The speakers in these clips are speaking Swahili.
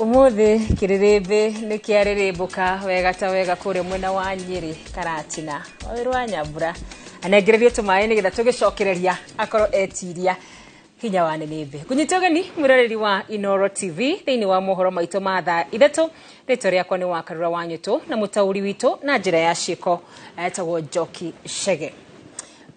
Umuthi kirirebe nikiarirembuka wega ta wega kure mwena wa Nyeri Karatina wirwa Nyambura anengererie tumaye nigetha tugicokereria akoro etiria hinya wa nenebe kunyitogeni mwiroreri wa Inoro TV thiini wa mohoro maito ma thaa ithatu rito riakwa ni Wakarura wa Nyuto na mutauri wito na njira ya shiko etagwo Njoki Shege.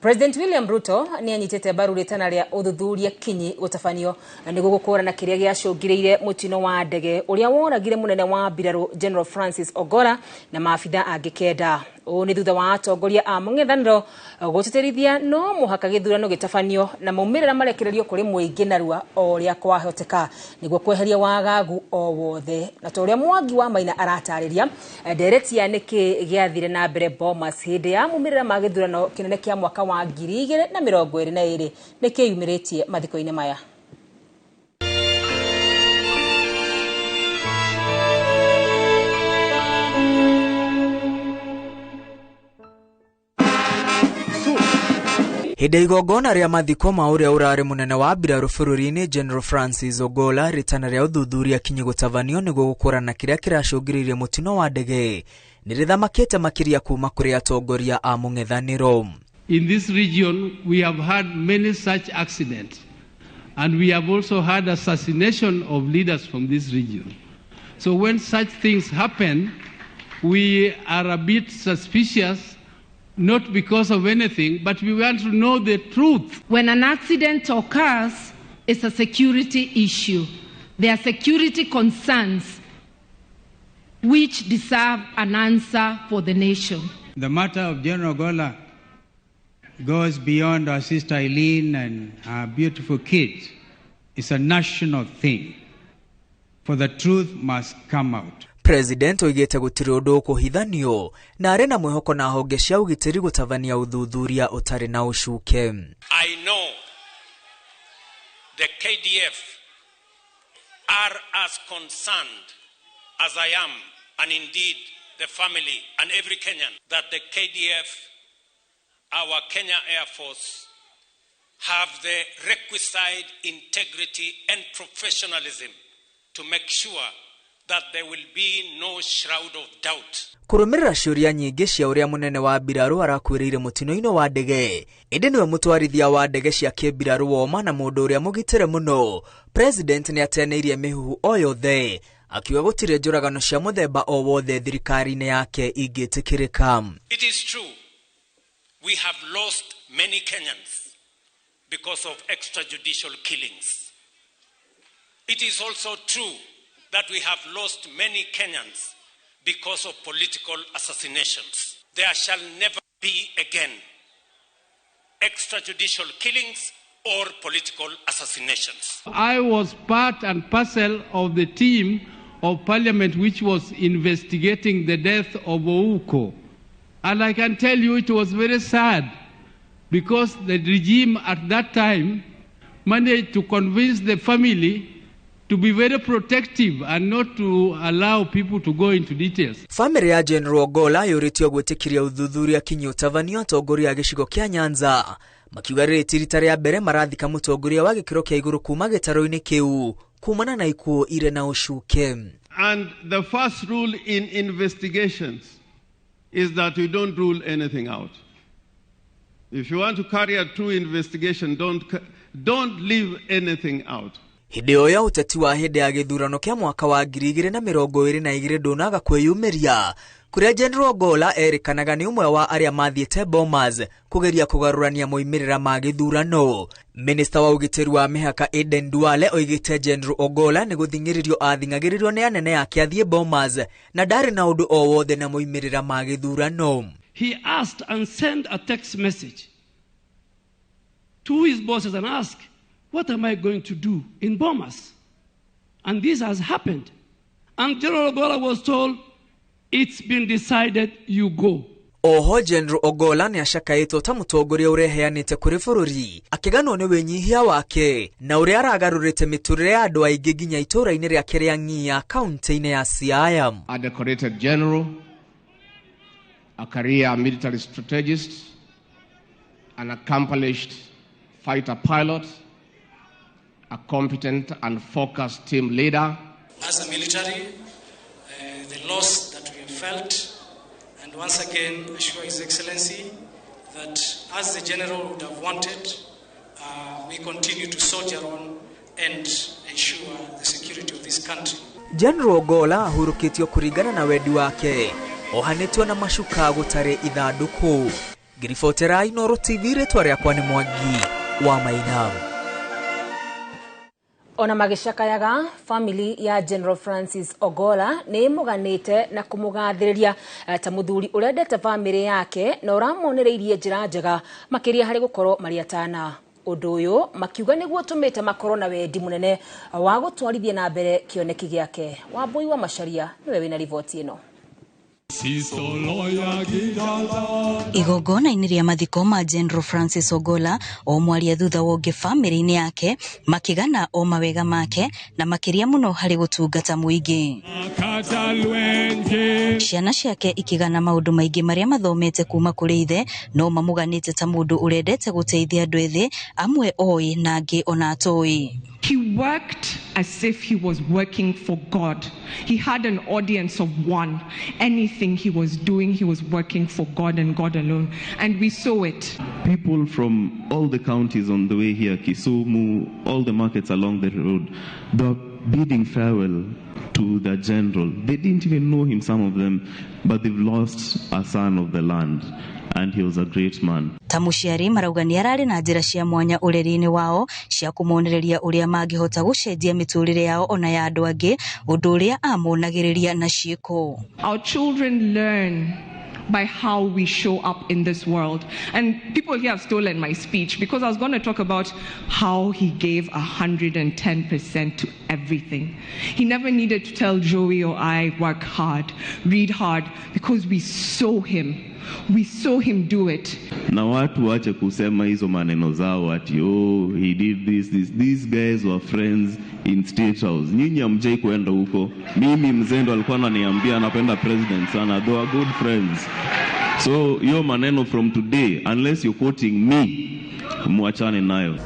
President William Ruto ni anyitete mbaru ritana ria uthuthuria kinyi gutafanio niguo gukurana kiria giacungireire mutino wa ndege uria woragire munene wa mbiraru General Francis Ogolla na maabitha angi kenda. Ni thutha wa atongoria a mung'ethaniro guteterithia no muhaka githurano gitafanio na maumirira marekererio kuri muingi narua uria kwahoteka niguo kweheria wagagu o wothe. Na toria Mwangi wa Maina aratariria nderetia niki giathire na mbere Bomas hindi ya maumirira ma githurano kinene kia mwaka wa 2022 niki yumiritie mathiko-ini maya. Hinde igongona ria mathiko ma uria urari munene wa mbiraru bururi-ini General Francis Ogolla ritana ria uthuthuria kinyi gutavanio niguo gukurana kiria kiracungiririe mutino wa ndege ni rithamakite makiria kuma kuri atongoria a mung'ethaniro. In this region we have had many such accidents and we have also had assassination of leaders from this region. So when such things happen, we are a bit suspicious, not because of anything, but we want to know the truth. When an accident occurs, it's a security issue. There are security concerns which deserve an answer for the nation. The matter of General Ogolla goes beyond our sister Eileen and our beautiful kids. It's a national thing. For the truth must come out. President oigete gutiri undu kuhithanio na ari na mwihoko na honge cia ugitiri gutavania uthuthuria utari na ucuke. I know the KDF are as concerned as I am, and indeed the family and every Kenyan, that the KDF, our Kenya Air Force, have the requisite integrity and professionalism to make sure that there will be no shroud of doubt. Kurumirira ciuria nyingi cia uria munene wa mbiraru arakwiriire mutino-ino wa ndege indi niwe mutwarithia wa ndege cia kimbiraru woma na mundu uria mugitire muno. President ni ateneirie mihuhu o yothe akiuga gutire njuragano cia muthemba o wothe thirikari-ini yake ingitikirika. It is true we have lost many Kenyans because of extrajudicial killings. It is also true that we have lost many Kenyans because of political assassinations. There shall never be again extrajudicial killings or political assassinations. I was part and parcel of the team of parliament which was investigating the death of Ouko. And I can tell you it was very sad because the regime at that time managed to convince the family to be very protective and not to allow people to go into details. Family ya General Ogolla yuritio gwitikiria uthuthuria kinyi utavanio atongoria gicigo kia Nyanza makiuga ririta ria mbere marathika mutongoria wa gikiro kia iguru kuma gitaro-ini kiu kumana na ikuo ire na ucuke. And the first rule in investigations is that you don't rule anything out. If you want to carry a true investigation, don't leave anything out. Hinde oya uteti wa hinde ya githurano kia mwaka wa 2022 ndunaga kwiyumiria kuria General Ogolla erikanaga ni umwe wa aria mathiete Bomas kugeria kugarurania moimirira ma githurano. Minister wa ugitiri wa mihaka Aden Duale oigite General Ogolla ni guthingiririo athingagiririo ni anene yake athie Bomas na ndari na undu o wothe na moimirira ma githurano. He asked and sent a text message to his bosses and asked, what am I going to do in Bomas? And this has happened. And General Ogolla was told, it's been decided, you go. Oho General Ogolla ni ashakaitwo ta mutongoria ureheanite kuri bururi akiganwo ni wenyihia wake na uria aragarurite miturire ya andu aingi nginya itura-ini riake ria Ng'ia kaunti-ini ya Siaya. A decorated general, a career military strategist, an accomplished fighter pilot, a competent and focused team leader, as a military, the loss that we have felt, and once again assure His Excellency that as the General would have wanted, we continue to soldier on and ensure the security of this country. General Ogolla ahurukitio kurigana na wedi wake ohanetwa na mashuka gutare ithanduku. Girifotera Inoro TV retwa rĩakwa nĩ Mwangi wa Maina. Ona magicakayaga family ya General Francis Ogolla ni muganite na kumugathiriria ta muthuri urendete family yake na uramonereirie njira njega makiria hari gukorwo mari atana. Undu uyu makiuga niguo tumite makoro na wendi munene wa gutwarithia na mbere kioneki giake. Wambui wa Macharia niwe wina riboti ino. Igongona-inĩ rĩa mathiko ma General Francis Ogolla o mwaria thutha wonge family-inĩ yake makigana o mawega make na makiria muno hari gutungata muingi. Ciana ciake ikigana maundu maingi maria mathomete kuma kuri ithe no mamuganite ta mundu urendete guteithia andu ethĩ amwe oi na angi ona atoi. He worked as if he was working for God. He had an audience of one. Anything he was doing, he was working for God and God alone. And we saw it. People from all the counties on the way here, Kisumu, all the markets along the road, they're bidding farewell to the general. They didn't even know him, some of them, but they've lost a son of the land. And he was a great man. Tamuciari marauga ni arari na njira cia mwanya ureri-ini wao cia kumuonereria uria mangihota gucenjia miturire yao ona ya andu angi undu uria amonagiriria na ciiko. Our children learn by how we show up in this world. And people here have stolen my speech because I was going to talk about how he gave 110% to everything. He never needed to tell Joey or I, work hard, read hard, because we saw him. We saw him do it. Na watu wache kusema hizo maneno zao ati he did this. These guys were friends in State House. Nyinyi hamjai kwenda huko. Mimi mzendo alikuwa ananiambia anapenda president sana. They were good friends. So hiyo maneno from today, unless you're quoting me, muachane nayo.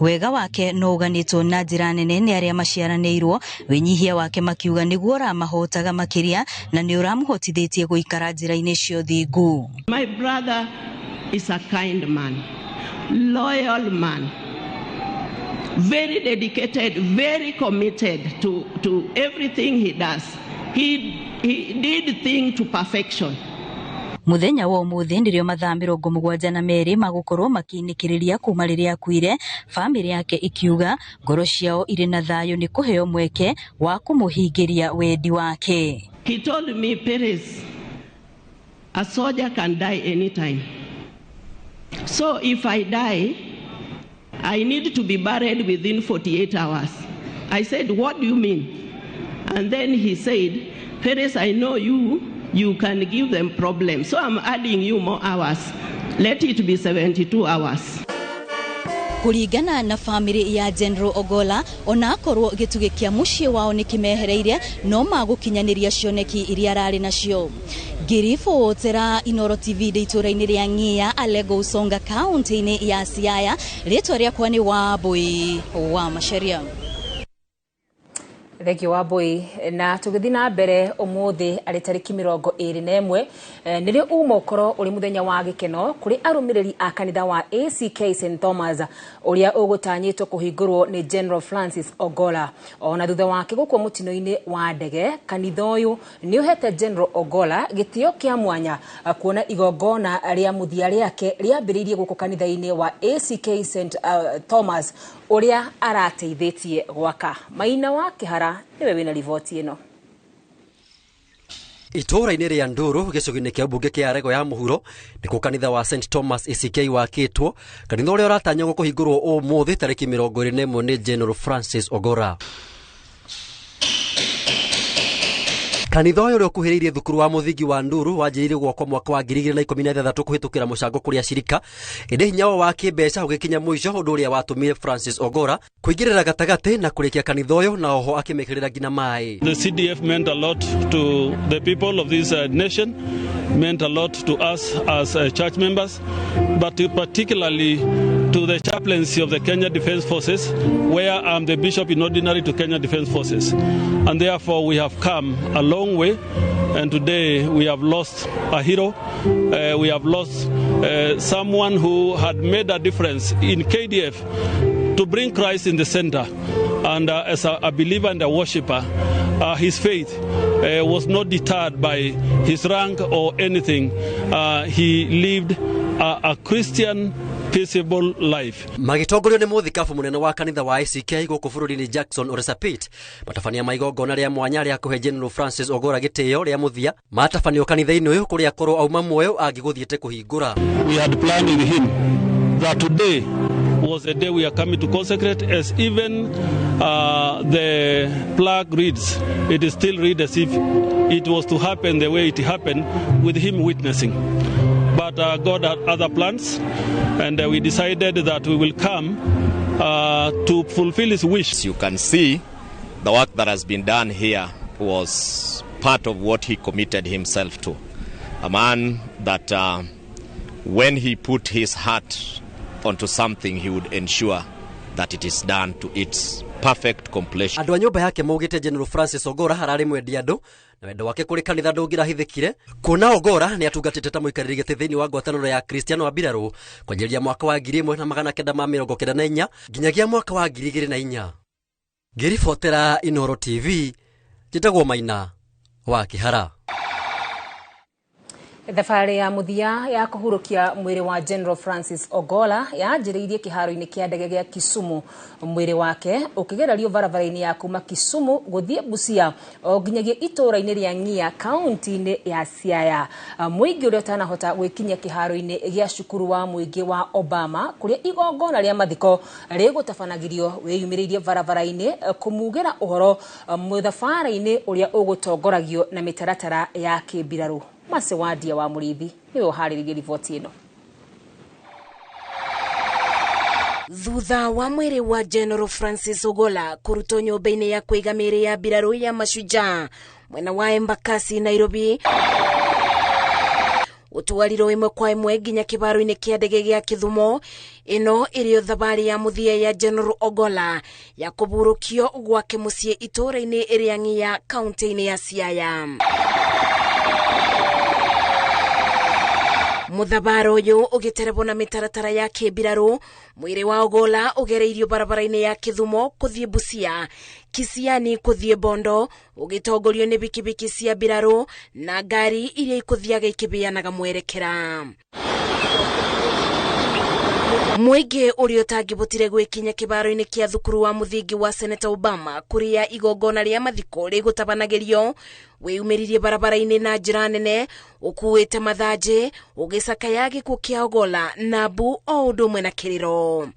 Wega wake no uganitwo na njira nene ni aria maciaranĩirwo winyihia wake makiuga niguo ramahotaga makiria na ni uramuhotithĩtie guikara njira-inĩ cio thingu. My brother is a kind man, loyal man, very dedicated, very committed to everything he does. He did things to perfection. Muthenya wa umuthi ndirio mathaa 72 magukorwo makinikiriria kuma riria akuire. Family yake ikiuga ngoro ciao iri na thayo ni kuheo mweke wa kumuhingiria wendi wake. He told me, Perez, a soldier can die anytime. So if I die, I need to be buried within 48 hours. I said, what do you mean? And then he said, Perez, I know you can give them problems. So I'm adding you more hours. Let it be 72 hours. Kuringana na family ya General Ogolla ona akorwo gitugi kia mucii wao ni kimehereire no magukinyaniria cioneki iria arari nacio. Girifotera Inoro TV ndeitũra-inĩ rĩa Ng'ia Alego Usonga county-inĩ ya Siaya ritwa rĩakwa nĩ Wambui wa Macharia. Thegi wa boy na tugithi na mbere umuthi ari tariki 21 nirio umokoro uri muthenya wa gikeno kuri arumiriri a kanitha wa ACK St Thomas uria ugutanyitwo kuhingurwo ni General Francis Ogolla. Ona thutha wake gukwo mutino-ini wa ndege, kanitha uyu ni uhete General Ogolla gitio kia mwanya kuona igongona ria muthia riake riambiririe guku kanitha-ini wa ACK St Thomas uria arateithĩtie gwaka. Maina wa Kihara niwe wina riboti ino. Itũra-inĩ rĩa Ndũrũ gĩcũgĩ-inĩ kĩa mbunge kĩa Arego ya mũhuro nĩkuo kanitha wa St Thomas ACK wakĩtwo, kanitha ũrĩa ũratanywo kũhingũrwo ũmũthĩ tarĩki 21 nĩ General Francis Ogolla. Kanitha ũyũ ũrĩa ũkuhĩrĩirie thukuru wa mũthingi wa Ndũrũ wanjĩrĩirie gwakwo mwaka wa 2013 kũhĩtũkĩra mũcango kũrĩa Shirika, ĩndĩ hinya wa kĩmbeca ũgĩkinya mũico ũndũ ũrĩa watũmire Francis Ogolla kũingĩrĩra gatagatĩ na kũrĩkia kanitha ũyũ na oho akĩmekĩrĩra nginya maĩ. The CDF meant a lot to the people of this nation meant a lot to us as church members, but particularly to the chaplaincy of the Kenya Defence Forces, where I'm the Bishop in Ordinary to Kenya Defence Forces. And therefore we have come a long way, and today we have lost a hero. We have lost someone who had made a difference in KDF to bring Christ in the center. And as a believer and a worshipper, his faith was not deterred by his rank or anything. He lived a Christian peaceable life. Magitongorio ni muthikabu munene wa kanitha wa ICK guku bururi-ini Jackson Oresapit matabania maigongona ria mwanya ria kuhe General Francis Ogola gitio ria muthia matabanio kanitha-ini uyu kuria korwo auma muoyo angiguthiete kuhingura. We had planned with him that today was a day we are coming to consecrate, as even the plaque reads, it is still read as if it was to happen the way it happened, with him witnessing. But God had other plans, and we decided that we will come to fulfill his wish. You can see the work that has been done here was part of what he committed himself to. A man that when he put his heart onto something, he would ensure that it is done to its perfect completion. Andu a nyumba yake maugite General Francis Ogola harari mwendi andu na wendo wake kuri kanitha ndungirahithikire kuna Ogola ni atungatite ta muikariri giti thiini wa ngwataniro ya Kristiano wa Mbiraru kwanjiria mwaka wa 1994 nginyagia mwaka wa 2004. Ngiribotera Inooro TV njitagwo Maina wa Kihara. Thabarĩ ya muthia ya kuhurukia mwiri wa General Francis Ogola yanjĩrĩirie kĩharo-inĩ kĩa ndege gĩa Kisumu. Mwiri wake ũkĩgererio barabara-inĩ ya kuma Kisumu gũthiĩ Busia o nginyagia itũũra-inĩ rĩa Ng'ia kaunti-inĩ ya Siaya. Mũingĩ ũrĩa ũtanahota gwĩkinyia kĩharo-inĩ gĩa cukuru wa mũingĩ wa Obama kũrĩa igongona rĩa mathiko rĩgũtabanagĩrio wĩyumĩrĩirie barabara-inĩ kũmugĩra ũhoro mũthabara-inĩ ũrĩa ũgũtongoragio na mĩtaratara ya kĩmbirarũ. Masewadia wa Murithi niwe uharĩrĩirie riboti ĩno. Thutha wa mwĩrĩ wa General Francis Ogola kũrutwo nyũmba-inĩ ya kũiga mĩĩrĩ ya mbirarũ ya Mashujaa mwena wa Embakasi, Nairobi, ũtwarirwo ĩmwe kwa ĩmwe nginya kĩharo-inĩ kĩa ndege gĩa Kisumu. Ĩno ĩrĩ thabarĩ ya muthia ya General Ogola ya kũburũkio gwake mũciĩ itũũra-inĩ rĩa Ng'ia kaunti-inĩ ya Siaya. Muthabara uyu ugiterebwo na mitaratara ya kĩmbirarũ. Mwĩrĩ wa Ogola ugereirio barabara-inĩ ya Kisumu kuthie Busia, Kisiani kuthie Bondo, ugitongorio ni bikibiki cia mbirarũ na ngari iria ikuthiaga ikibeanaga mwerekera. Mũingĩ ũrĩa ũtangĩbotire gwĩkinya kĩharo-inĩ kĩa thukuru wa mũthingi wa Senator Obama kũrĩa igongona rĩa mathiko rĩgũtabanagĩrio wĩyumĩririe barabara-inĩ na njĩra nene ũkuĩte mathanjĩ ũgĩcakaya gĩkuũ kĩa Ogola na mbu o ũndũ ũmwe na kĩrĩro.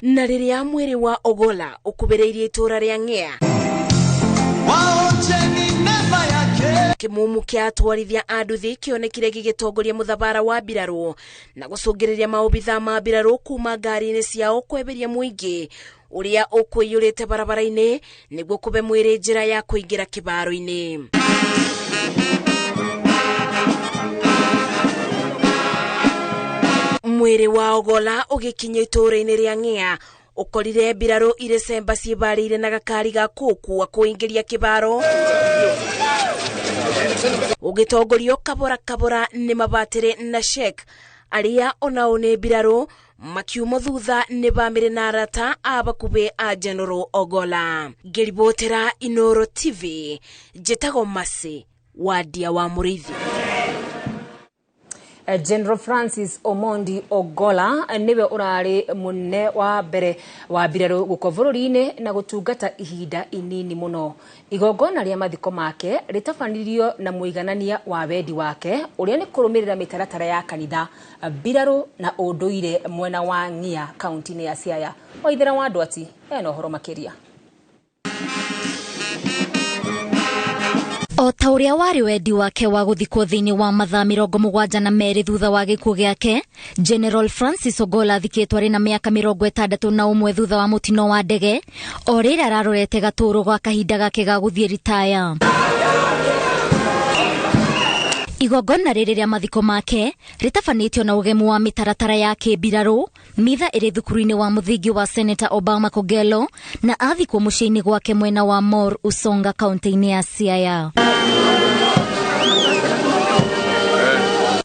Na rĩrĩa mwĩrĩ wa Ogola ũkubereirie itũũra rĩa Ng'ia, kimumu kia atwarithia a nduthi kĩonekire gĩgĩtongoria mũthabara wa mbirarũ na gũcũngĩrĩria maobitha ma mbirarũ kuma ngari-inĩ ciao kweberia mũingĩ ũrĩa ũkũiyũrĩte barabara-inĩ nĩguo kũbe mwĩrĩ njĩra ya kũingĩra kĩharo-inĩ. Mwĩrĩ wa Ogola ũgĩkinya itũũra-inĩ rĩa Ng'ia ukorire mbirarũ ire semba ciĩbarĩire na gakari ga kũkua kũingĩria kĩharo ugitongorio kabora kabora ni mabatire na Sheikh aria onao ni mbirarũ makiuma thutha nĩ bamĩrĩ na arata a bakuhĩ a General Ogola. Ngĩribotera Inooro TV njĩtagwo Masi Wadia wa Murithi. General Francis Omondi Ogola niwe urari munene wa mbere wa mbirarũ gũkũ bũrũri-inĩ na gũtungata ihinda inini muno. Igongona rĩa mathiko make rĩtabanirio na mũiganania wa wendi wake ũrĩa nĩ kũrũmĩrĩra mĩtaratara ya kanitha, mbirarũ na ũndũire mwena wa Ng'ia kaunti-inĩ ya Siaya. Waithera wa Ndwati ena ũhoro makĩria. O ta ũrĩa warĩ wendi wake wa gũthikwo thĩinĩ wa mathaa 72 thutha wa gĩkuũ gĩake, General Francis Ogola athikĩtwo arĩ na mĩaka 61 thutha wa mũtino wa ndege, o rĩrĩa ararorete gatũũro gwa kahinda gake ga gũthiĩ ritaya. Igongona rĩrĩ rĩa mathiko make rĩtabanĩtio na ũgemu wa mĩtaratara ya kĩmbirarũ, mitha ĩrĩ thukuru-inĩ wa mũthingi wa Senator Obama Kogelo na athikwo mũciĩ-inĩ gwake mwena wa Mor Usonga kaunti-inĩ ya Siaya.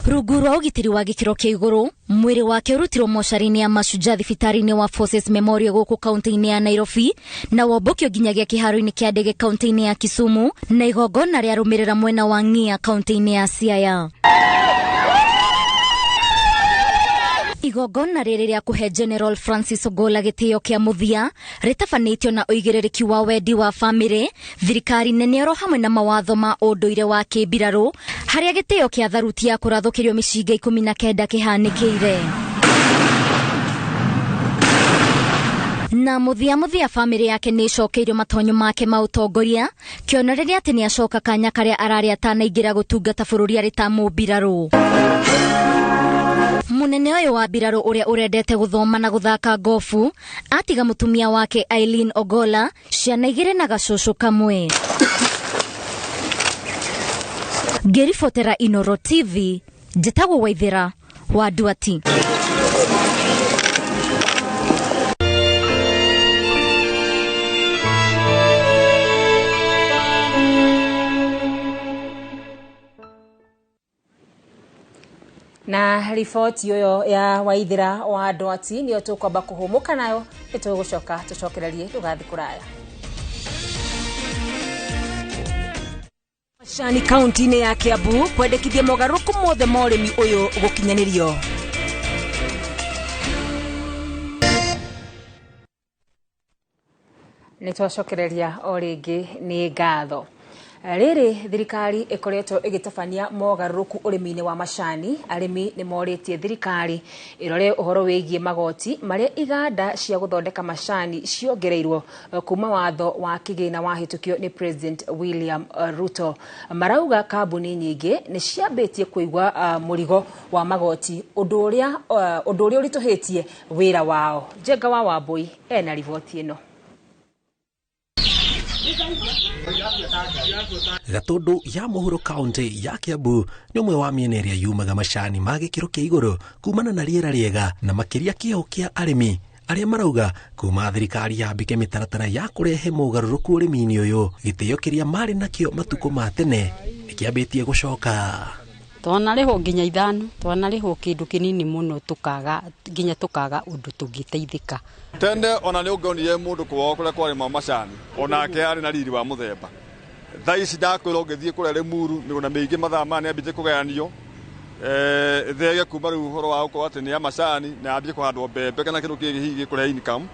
Rungu rwa ũgitĩri wa gĩkĩro kĩa igũrũ, mwĩrĩ wake ũrutirwo mocarĩ-inĩ ya Mashujaa thibitarĩ-inĩ wa Forces Memorial gũkũ kaunti-inĩ ya Nairobi na wombokio nginyagia kĩharo-inĩ kĩa ndege kaunti-inĩ ya Kisumu na igongona rĩarũmĩrĩra mwena wa Ng'ia kaunti-inĩ ya Siaya. Igongona rĩrĩ rĩa kũhe General Francis Ogolla gĩtĩo kĩa mũthia rĩtabanĩtio na ũigĩrĩrĩki wa wendi wa bamĩrĩ, thirikari nene oro hamwe na mawatho ma ũndũire wa kĩmbirarũ, harĩa gĩtĩo kĩa tharuti ya kũrathũkĩrio mĩcinga 19 kĩhanĩkĩire. Na muthia bamĩrĩ yake nĩ ĩcokeirio matonyo make ma ũtongoria, kĩonereria atĩ nĩ acoka kanya karĩa ararĩ atanaingĩra gũtungata bũrũri arĩ ta mũmbirarũ. Munene ũyũ wa mbirarũ ũrĩa ũrendete gũthoma na gũthaka gofu atiga mũtumia wake Eileen Ogolla, ciana 2 na gacũcũ kamwe. Ngĩribotera Inooro TV, njĩtagwo Waithĩra wa Nduati. Na riboti yoyo ya Waithĩra wa Nduati nĩyo tũkwamba kũhũmũka nayo, nĩtũgũcoka tũcokererie ndũgathi kũraya. Macani kaunti-inĩ ya Kiambu kwendekithia mogarũrũku mothe ma ũrĩmi ũyũ gũkinyanĩrio. Nĩtwacokereria o rĩngĩ nĩ ngatho. Rĩrĩ thirikari ĩkoretwo ĩgĩtabania mogarũrũku ũrĩmi-inĩ wa macani, arĩmi nĩ morĩtie thirikari ĩrore ũhoro wĩgiĩ magoti marĩa iganda cia gũthondeka macani ciongereirwo kuma watho wa kĩgĩna wahĩtũkio nĩ President William Ruto. Marauga kambuni nyingĩ nĩ ciambĩtie kũigua mũrigo wa magoti, ũndũ ũrĩa ũritũhĩtie wĩra wao. Njenga wa Wambui ena riboti ĩno. Gatundu ya Mũhuro kaunti ya Kiambu nĩ ũmwe wa mĩena ĩrĩa yumaga macani ma gĩkĩro kĩa igũrũ kumana na rĩera rĩega na makĩria kĩo kĩa arĩmi arĩa marauga kuma thirikari yambĩke mĩtaratara ya kũrehe mogarũrũku ũrĩmi-inĩ ũyũ, gĩtĩo kĩrĩa marĩ nakĩo matukũ ma tene nĩkĩambĩtie gũcoka. Twanarĩhwo nginya 5, twanarĩhwo kĩndũ kĩnini mũno tũkaga ũndũ tũngĩteithĩka. Tende ona nĩ ũngĩonire mũndũ kwao kũrĩa kwarĩma macani, onake arĩ na riri wa mũthemba. Thaa ici ndakwĩra ũngĩthiĩ kũrĩa Limuru mĩgũnda mĩingĩ mathaa maya nĩambĩtie kũgayanio, thege kuma rĩu ũhoro wa gũkorwo atĩ nĩ ya macani na yambie kũhandwo mbembe kana kĩndũ kĩngĩ hihi gĩkũrĩa income,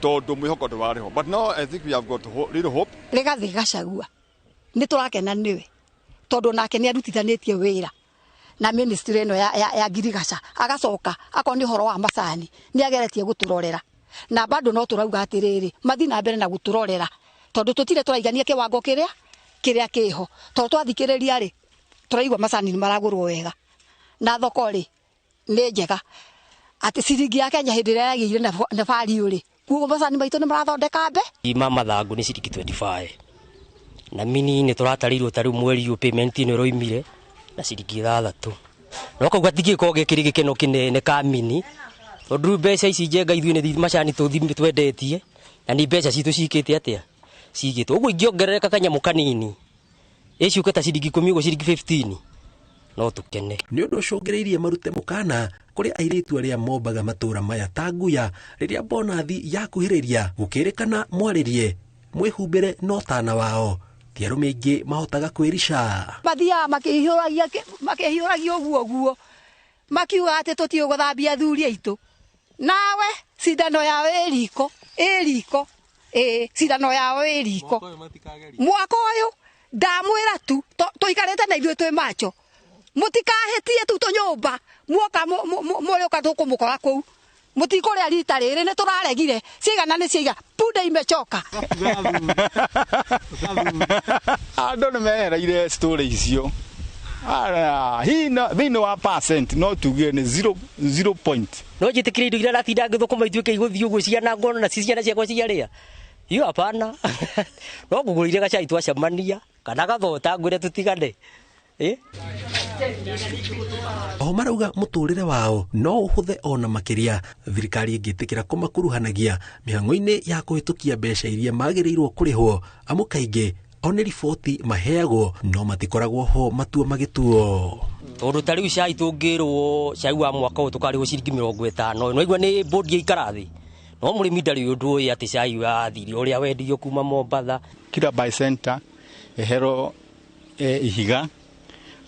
tondũ mwĩhoko ndwarĩho. But now I think we have got little hope. Rigathĩ Gachagua nĩ tũrakena nĩwe tondũ nake nĩ arutithanĩtie wĩra na ministry ĩno ya Girigaca, agacoka akoni ũhoro wa macani nĩ ageretie gũtũrorera, na bado no tũrauga atĩrĩrĩ mathi na mbere na gũtũrorera tondũ tũtire tũraigania kĩwango kĩrĩa kĩho, tondũ twathikĩrĩria rĩ tũraigua macani nĩ maragũrwo wega na thoko rĩ nĩ njega, atĩ ciringi ya Kenya hĩndĩ ĩrĩa yagĩire na value rĩ, kuoguo macani maitũ nĩ marathondeka mbe. Ima mathangũ nĩ ciringi 25 na mini nĩ tũratarĩirwo ta rĩu mweri ũyũ payment ĩno ĩroimire na ciringi 6. No kau gatigĩkorwo gĩkĩrĩ gĩkeno kĩnene ka mini, tondũ mbeca ici njenga ithuĩ nĩ macani twendetie na nĩ mbeca citũ cikĩte atĩa cigĩtwo. Ũguo ingĩongerereka kanyamũ kanini ĩciũke ta ciringi 10 ũguo ciringi 15 no tũkene. Nĩ ũndũ ũcũngĩrĩirie marute mũkana kũrĩ airĩtu arĩa mombaga matũra maya ta Nguya rĩrĩa bonathi yakuhĩrĩria gũkĩrĩkana mwarĩrie mwĩhumbĩre no tana wao ti arũme aingĩ mahotaga kwĩrica. Mathiaga makĩhiũragia ũguo makiuga atĩ tũtiĩ gũthambia athuri aitũ, nawe cindano yao ĩriko cindano yao ĩriko. Mwaka ũyũ ndamwĩra tu tũikarĩte na ithuĩ twĩ macho, mũtikahĩtie tu tũnyũmba muoka mũrĩũka tũkũmũkora kũu, mũtikũrĩa rita rĩrĩ nĩ tũraregire cigana nĩ ciiga punde imechoka. Andũ nĩ mehereire story icio thĩinĩ wa percent no tuge nĩ 0 point. No njĩtĩkĩre indo iria ratinda ngĩthũkũma ituĩke igũthiĩ ũguo ciana ngono na ciana ciakwa ciarĩa iyo hapana. No ngũgũrĩire gacai twacemania kana gathota ngwĩre tũtigane O marauga muturire wao no uhuthe ona makiria thirikari ingitikira kumakuruhanagia mihango-ini ya kuhitukia mbeca iria magirirwo kurihwo amu kaingi one riboti maheagwo no matikoragwo ho matua magituo. Tondu tariu cai tungirwo cai wa mwaka tukarihwo ciringi 50 no igua ni bodi ikarathi no murimi ndari undu uyu ati cai wa thiri uria wendio kuma Mombatha. Kila buy center ehero ihiga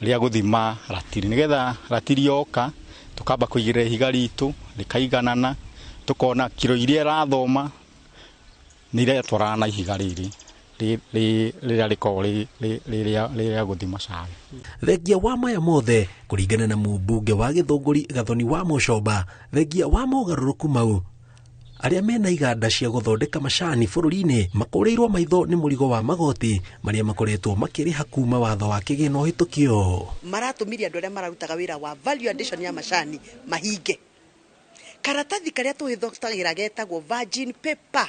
ria guthima ratiri nigetha ratiri yoka tukamba kuigira ihiga ritu likaiganana tukona kilo iria rathoma nire twarana ihiga riri riria rikori riria guthima cai. Thengia wa maya mothe kuringana na mumbunge wa Githunguri Gathoni wa Mucoba, thengia wa mogaruruku mau aria mena iganda cia guthondeka macani bururi-ini makureirwo maitho ni murigo wa magoti maria makoretwo makiriha kuma watho wa kigina uhitukio. Maratumiria andu aria mararutaga wira wa value addition ya macani mahinge. Karatathi karia tuhithagira getagwo virgin paper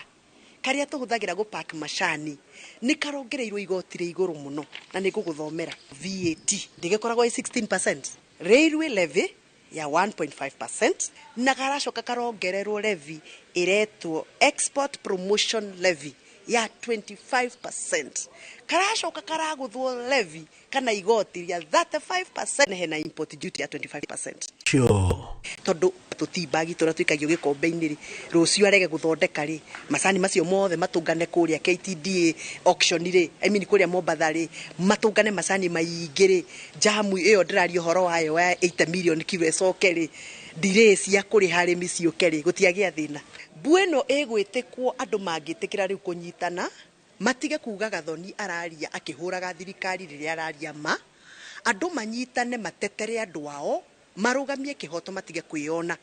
karia tuhuthagira gupack macani ni karongereirwo igoti ri iguru muno na ni guguthomera VAT ndigikoragwo 16%, railway levy ya 1.5% na garacoka karongererwo levy iretwo export promotion levy ya 25%. Karacoka karaguthwo levy kana igoti ya 35% na hena import duty ya 25%. Sure. Tondu tutibagi tora twikagio gikombe-ini ri rucio arege guthondeka ri macani macio mothe matungane kuria KTDA auction ri kuria Mombatha ri matungane macani maingi ri jamu iyo ndirario horo wayo wa 8 million kilo ecoke ri delay cia kuri harimi cioke ri gutiagia thina bueno egwitikwo andu mangitikira ri kunyitana matige kuga Gathoni araria akihuraga thirikari riria araria ma andu manyitane matetere andu ao marugamie kihoto matige kwiona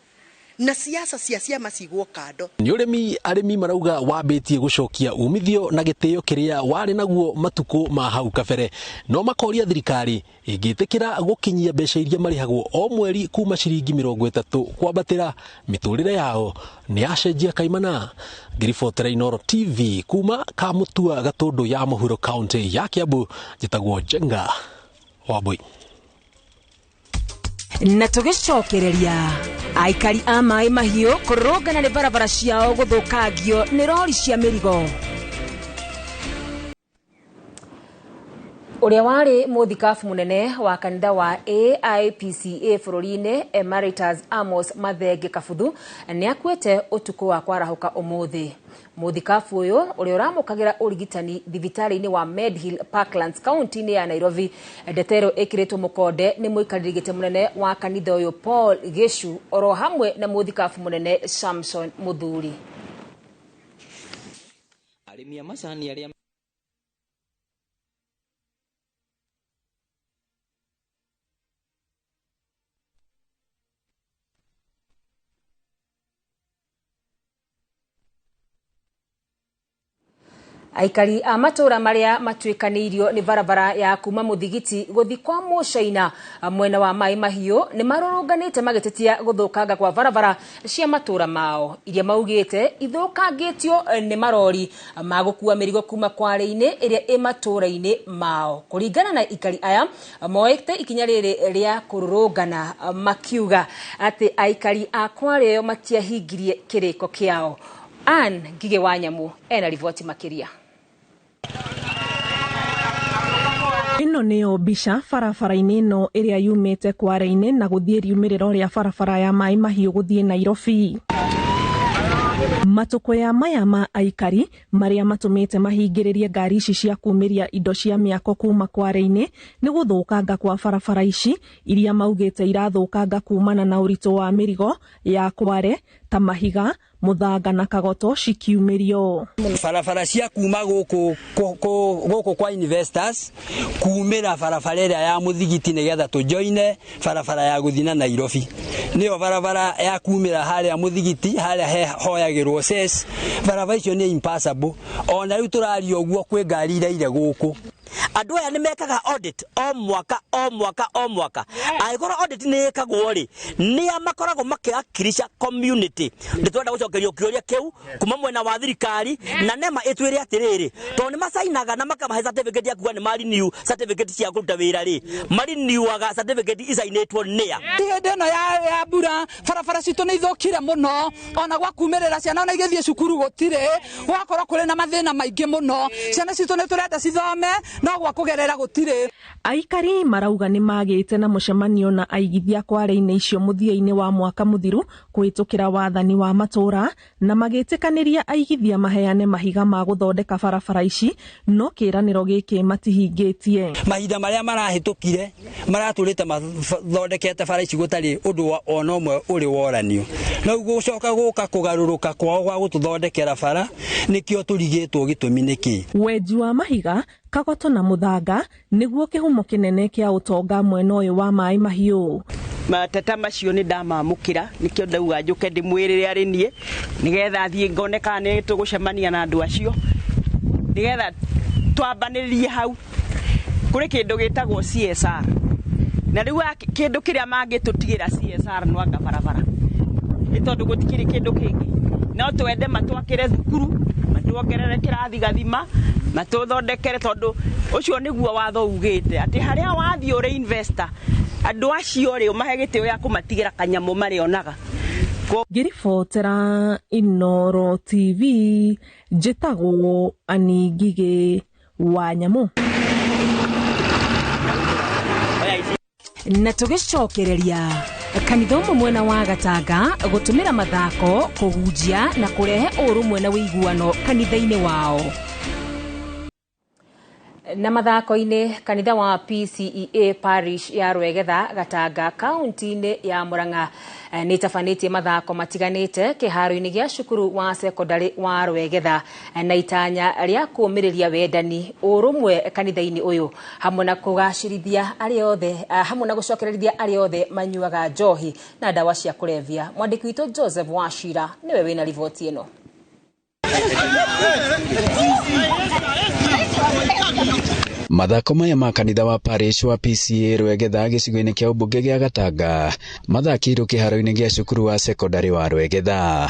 na siasa cia ciama cigwo kando. Ni urimi arimi marauga wabitie gucokia umithio na gitio kiria wari naguo matuko ma hau kabere no makoria thirikari ingitikira gukinyia mbeca iria marihagwo o mweri kuma ciringi 30 kwambatira miturire yao ni acenjia kaimana. Ngiribotera Inooro TV kuma Kamutua Gatundu ya Muhuro County ya Kiambu jitagwo Jenga Wabui. Na tugicokereria aikari a mai mahiu kurungana ni barabara ciao guthukagio ni rori cia mirigo. Uria wari muthikafu munene wa kanitha wa AIPCA bururi-ini Emeritus Amos Mathenge Kabuthu ni akuite utuku wa kwarahuka umuthi. Muthikafu uyu uria uramukagira urigitani thibitari-ini wa Medhill Parklands county-ini ya Nairobi ndetero ikiritwo mukonde ni muikariri gite munene wa kanitha uyu Paul Geshu oro hamwe na muthikafu munene Samson Muthuri. Arimia macani aria Aikari a matura maria matwikanirio ni barabara ya kuma Muthigiti guthi kwa Mucaina mwena wa mai mahiu ni marurunganite magitetia guthukanga kwa barabara cia matura mao iria maugite ithukangitio ni marori magukua mirigo kuma kware-ini iria imatura-ini mao. Kuringana na ikari aya moete ikinya riri ria kururungana makiuga ati aikari a kware yo matiahingirie kiriko kiao. Ngige Wanyamu ena rivoti makiria. Ino niyo mbica barabara-ini ino iria yumite kware-ini na guthie riumiriro ria barabara ya mai mahiu guthie Nairobi. Matuko ya maya ma aikari maria matumite mahingiririe ngari ici cia kumiria indo cia miako kuma kware-ini ni guthukanga kwa barabara ici iria maugite irathukanga kumana na uritu wa mirigo ya kware ta mahiga muthanga na kagoto cikiumirio. Barabara cia kuma guku kwa investors kumira barabara ya Muthigiti nigetha tujoine barabara ya guthina Nairobi. Niyo barabara ya kumira haria Muthigiti haria hoyagirwo ses barabara icio ni impassable ona riu turario guo kwi ngari iraire guku andu aya nimekaga audit o mwaka aigora audit ni ekagwo ri ni amakoragwo makiakirisha community nditwenda gucokerio kioria kiu kuma mwena wa thirikari na nema itwire atiriri to ni masainaga na makamahe certificate ya kuga ni mari new certificate cia kuruta wira ri mari new aga certificate isainetwo nia ndeno ya bura farafara citu ni ithokire muno ona gwakumirira ciana na igithie cukuru gutire gwakora kuri na mathina maingi muno ciana citu ni turenda cithome no gwakugerera gutire aikari marauga ni magite na mucemanio na aigithia kware-ini icio muthia-ini wa mwaka muthiru kuhitukira wathani wa matura na magitikaniria aigithia maheane mahiga ma guthondeka barabara ici no kiraniro giki matihingitie mahinda maria marahitukire maraturite mathondekete bara ici gutari undu ona umwe uri woranio na gucoka guka kugaruruka kwao gwa gututhondekera bara nikio turigitwo gitumi niki wenji wa mahiga kagoto na muthanga niguo kihumo kinene kia utonga mwena uyu wa mai mahiu mateta macio ni ndamamukira nikio ndauga njuke ndimwirire ari nie nigetha thie ngoneka ni tugucemania na andu acio nigetha twambaniririe hau kuri kindu gitagwo CSR na riu kindu kiria mangitutigira CSR no anga barabara itondu gutikiri kindu kingi no twende matwakire thukuru matwongerere kirathi gathima matuthondekere tondu ucio niguo watho ugite ati haria wathie uri investor andu acio ri umahe gitio ya kumatigira kanyamu marionaga ngiribotera Inoro TV njitagwo Aningige wa Nyamu na tugicokereria kanitha umwe mwena wa Gatanga gutumira mathako kuhunjia na kurehe urumwe na wiguano kanitha-ini wao. Na mathako-ini kanitha wa PCEA parish ya Rwegetha Gatanga kaunti-ini ya Murang'a ni tafanĩtie mathako matiganĩte kĩharo-inĩ gĩa cukuru wa secondary wa Rwegetha na itanya rĩa kũmĩrĩria wendani ũrũmwe kanitha-inĩ ũyũ hamwe na kũgacĩrithia arĩa othe hamwe na gũcokererithia arĩa othe manyuaga njohi na ndawa cia kũrebia. Mwandĩki witũ Joseph Wachira niwe wĩna riboti ĩno. Mathako maya ma kanitha wa parish wa PCEA Rwegetha gĩcigo-inĩ kĩa ũmbunge gĩa Gatanga mathakĩirwo kĩharo-inĩ gĩa cukuru wa secondary wa Rwegetha.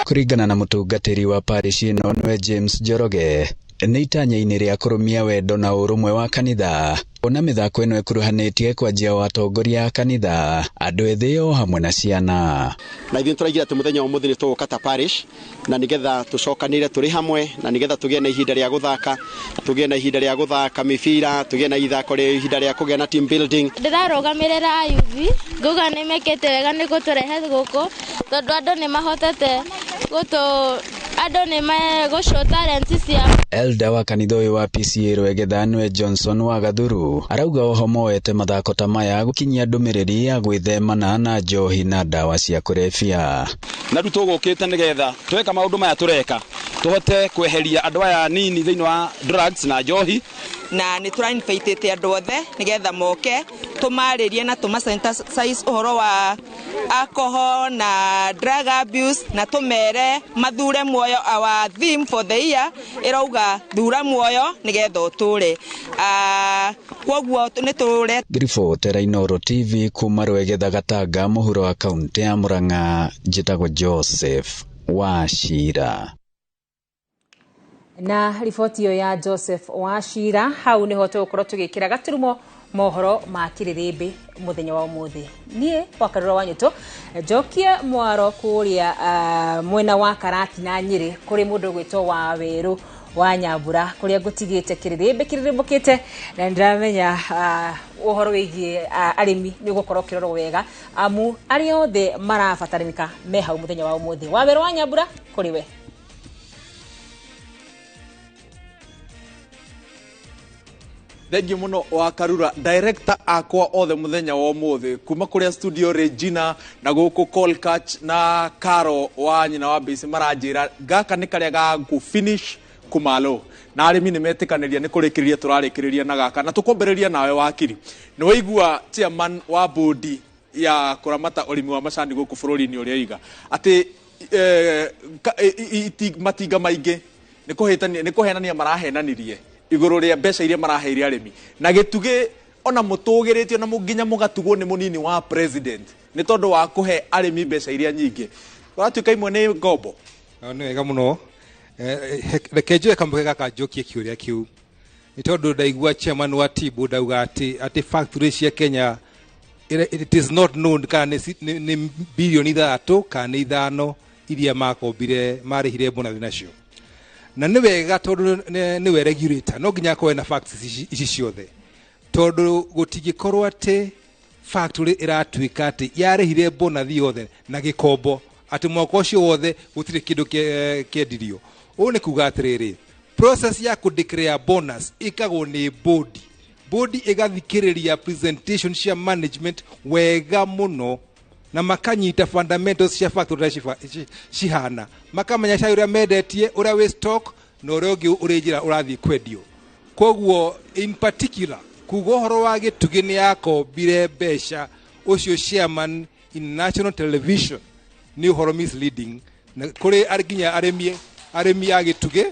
Kũringana na mũtungatĩri wa parish ĩno nĩwe James Njoroge, nĩ itanya-inĩ rĩa kũrũmia wendo na ũrũmwe wa kanitha. Ona mĩthako ĩno ĩkuruhanĩtie kwanjia watongoria a kanitha, andũ ethĩ o hamwe na ciana. Na ithuĩ tũraigĩra atĩ mũthenya wa ũmũthĩ nĩ tũgũka ta parish na nĩgetha tũcokanĩre tũrĩ hamwe na nĩgetha tũgĩe na ihinda rĩa gũthaka, tũgĩe na ihinda rĩa gũthaka mĩbira, tũgĩe na ihinda rĩa kũgĩa na team building. Ndĩrarũgamĩrĩra ayuthi nguga nĩ mekĩte wega nĩ gũtũrehe gũkũ tondũ andũ nĩ mahotete andũ nĩ megũcow talent cia. Elder wa kanitha ũyũ wa PCEA Rwegetha nĩwe Johnson wa Gathuru arauga oho moete mathako ta maya gũkinyia ndũmĩrĩri ya gwĩthemana na njohi na ndawa cia kũrebia. Na rĩu tũgũkĩte nĩgetha tweka maũndũ maya tũreka tũhote kweheria andũ aya nini thĩinĩ wa drugs na njohi na nĩ tũrainvitĩte andũ othe nĩgetha moke tũmarĩrie na tũmasensitize ũhoro wa alcohol na drug abuse na tũmere mathure muoyo. Our theme for the year ĩrauga thura muoyo nĩgetha ũtũre kwoguo nĩ tũre. Ngiribotera Inoro TV kuma Rwegetha Gatanga mũhuro wa kaunti ya Murang'a njĩtagwo Joseph Wachira. Na riboti iyo ya Joseph Wachira hau niho tũgũkorwo tũgĩkĩra gaturumo mohoro ma kĩrĩrĩmbĩ muthenya wa ũmũthĩ. Niĩ wakarũra wanyũtũ njokie mwaro kũrĩa mwena wa Karati na Nyĩrĩ kũrĩ mũndũ gwĩtwo wa Werũ wa Nyambura kũrĩa ngũtigĩte kĩrĩrĩmbĩ kĩrĩrĩmbũkĩte na ndĩramenya ũhoro wĩgiĩ arĩmi nĩ ũgũkorwo kĩrorwo wega amu arĩa othe marabataranĩka me hau muthenya wa ũmũthĩ. Wa Werũ wa Nyambura kũrĩ we. Thank you muno wa Karura director akwa othe muthenya wa ũmũthĩ kuma kuria studio Regina na gũkũ Colcatch na Caro wa nyina wa Bisi maranjĩra gaka nĩ karĩa ga ku finish kumalo na arĩmi nĩ metĩkanĩria nĩ kũrĩkĩrĩria tũrarĩkĩrĩria na gaka na tũkombereria nawe wakiri nĩ waigua chairman wa board ya kũramata ũrĩmi wa macani gũkũ bũrũri-inĩ ũrĩa iga atĩ matinga maingĩ nĩ kũhenania marahenanirie igũrũ rĩa mbeca iria maraheire arĩmi na gĩtugĩ ona mũtũgĩrĩtio na nginya mũgatugwo nĩ mũnini wa president nĩ tondũ wa kũhe arĩmi mbeca iria nyingĩ ũratuĩka imwe nĩ ngombo. Nĩ wega mũno reke njoe kamwe gaka njokie kĩũria kĩu nĩ tondũ ndaigua chairman wa Tibu ndauga atĩ factory cia Kenya it is not known kana nĩ bilioni 3 kana 5 iria makombire marĩhire bonathi nacio na nĩ wega tondũ nĩwe regulator no nginya akorwo na facts ici ciothe tondũ gũtingĩkorwo atĩ factory ĩratuĩka atĩ yarĩhire bonathi yothe na gĩkombo atĩ mwaka ũcio wothe gũtirĩ kĩndũ kĩendirio. Ũũ nĩ kuga atĩrĩrĩ process ya kũdeclare bonus ĩkagwo nĩ bodi ĩgathikĩrĩria presentation cia management wega mũno na makanyita fundamentals cia factory cihana makamenya cai ũrĩa mendetie ũrĩa wĩ stock na ũrĩa ũngĩ ũrĩ njĩra ũrathiĩ kwendio. Koguo in particular kuga ũhoro wa gĩtugĩ nĩ yakombire mbeca ũcio chairman in national television nĩ ũhoro misleading na kũrĩ nginya arĩmi ya gĩtugĩ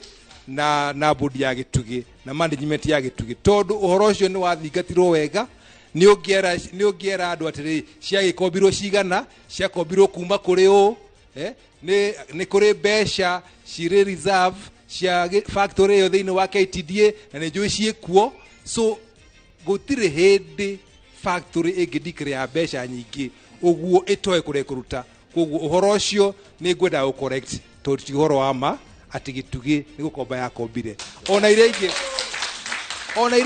na bodi ya gĩtugĩ na management ya gĩtugĩ tondũ ũhoro ũcio nĩ wathingatirwo wega nĩ ũngĩera andũ atĩrĩ ciagĩkombirwo cigana ciakombirwo kuma kũrĩ ũũ nĩ kũrĩ mbeca cirĩ reserve cia factory ĩyo thĩinĩ wa KTDA na nĩ njũĩ ciĩkuo so gũtirĩ hĩndĩ factory ĩngĩdikĩrĩ ya mbeca nyingĩ ũguo ĩtoe kũrĩa kũruta. Koguo ũhoro ũcio nĩ ngwenda gũ correct tondũ ti ũhoro wa ma atĩ gĩtugĩ nĩ gũkomba yakombire ona iria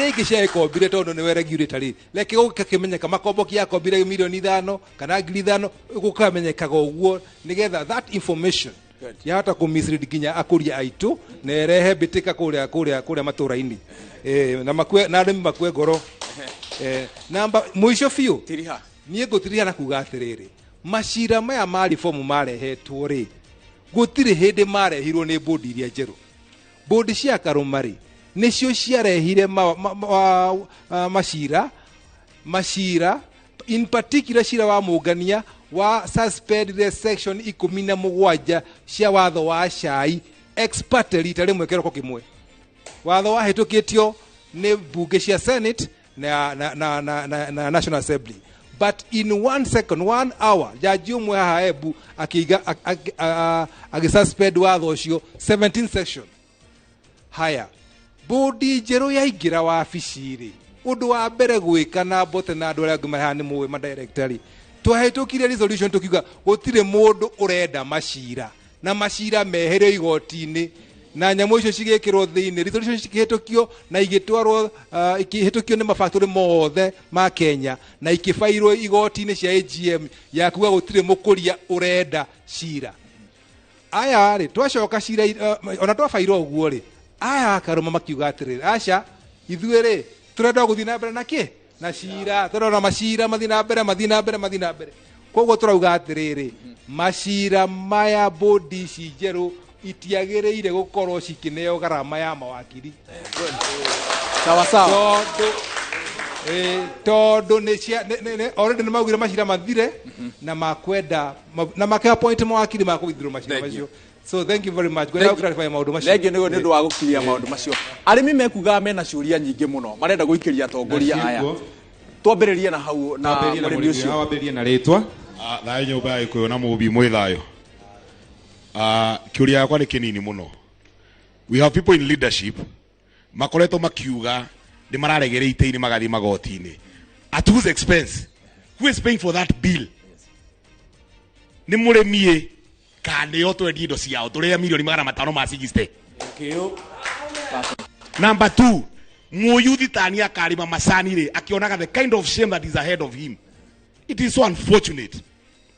ingĩ ciakombire tondũ nĩwe regulator reke gũkĩmenyeka makombo yakombire milioni 5 kana ngiri 5 gũkamenyekaga ũguo nĩgetha that information yahota kũmislead nginya akũria aitũ na erehe mbĩtĩka kũrĩa matũra-inĩ na arĩmi makue ngoro. Namba mũico biũ niĩ ngũtiriha na kuga atĩrĩrĩ macira maya ma reform marehetwo rĩ gũtirĩ hĩndĩ marehirwo nĩ bodi iria njerũ. Bodi cia Karũmarĩ nĩcio ciarehire macira in particular cira wa mũngania wa suspend the section 17 cia watho wa cai expert rita rĩmwe kĩroko kĩmwe watho wahĩtũkĩtio nĩ mbunge cia Senate na National Assembly. But in 1 second, 1 hour, jaji umwe haebu agisuspend watho ũcio 17 section. Haya, bodi njerũ yaingĩra wabici-rĩ, ũndũ wa mbere gwĩka na mbote na andũ arĩa angĩ mahana nĩ mũĩ madirectorĩ. Twahĩtũkire resolution tukiuga gũtirĩ mũndũ ũrenda macira na macira meherio igoti-inĩ na nyamũ icio cigĩkĩrwo thĩinĩ resolution cikĩhĩtũkio na igĩtwarwo ikĩhĩtũkio nĩ mafactory mothe ma Kenya na ikĩbairwo igoti-inĩ cia AGM ya kuga gũtirĩ mũkũria ũrenda cira. Aya rĩ twacoka cira ona twabairwo ũguo rĩ aya Karũma makiuga atĩrĩrĩ aca ithuĩ rĩ tũrenda gũthiĩ na mbere na kĩ na cira tũrona macira mathiĩ na mbere. Koguo tũrauga atĩrĩrĩ macira maya bodi ici njerũ itiagĩrĩire gũkorwo cikineo garama ya mawakiri sawa sawa tondũ already nĩ maugire macira mathire na makwenda na makĩha point mawakiri ma kũwithirwo macira macio. So thank you very much. Gwenda clarify maũndũ macio. Thank you nĩ ũndũ wa gũkiria maũndũ macio. Arĩmi mekuga mena ciũria nyingĩ mũno marenda gũikĩria atongoria aya. Twambĩrĩrie na hau na mũrĩmi ũcio. Twambĩrĩrie na rĩtwa. Thayũ nyũmba ya Gĩkũyũ na mũmbi mwĩ thayũ. Kiuria yakwa nĩ kĩnini mũno. We have people in leadership makoretwo makiuga nĩ mararegere itĩ-inĩ magathiĩ magoti-inĩ. At whose expense? Who is paying for that bill? Nĩ mũrĩmi kana nĩ o twendi indo ciao tũrĩa milioni 500 ma cigiste. Number 2, mũyuthi tani akarima macani rĩ akionaga the kind of shame that is ahead of him. It is so unfortunate.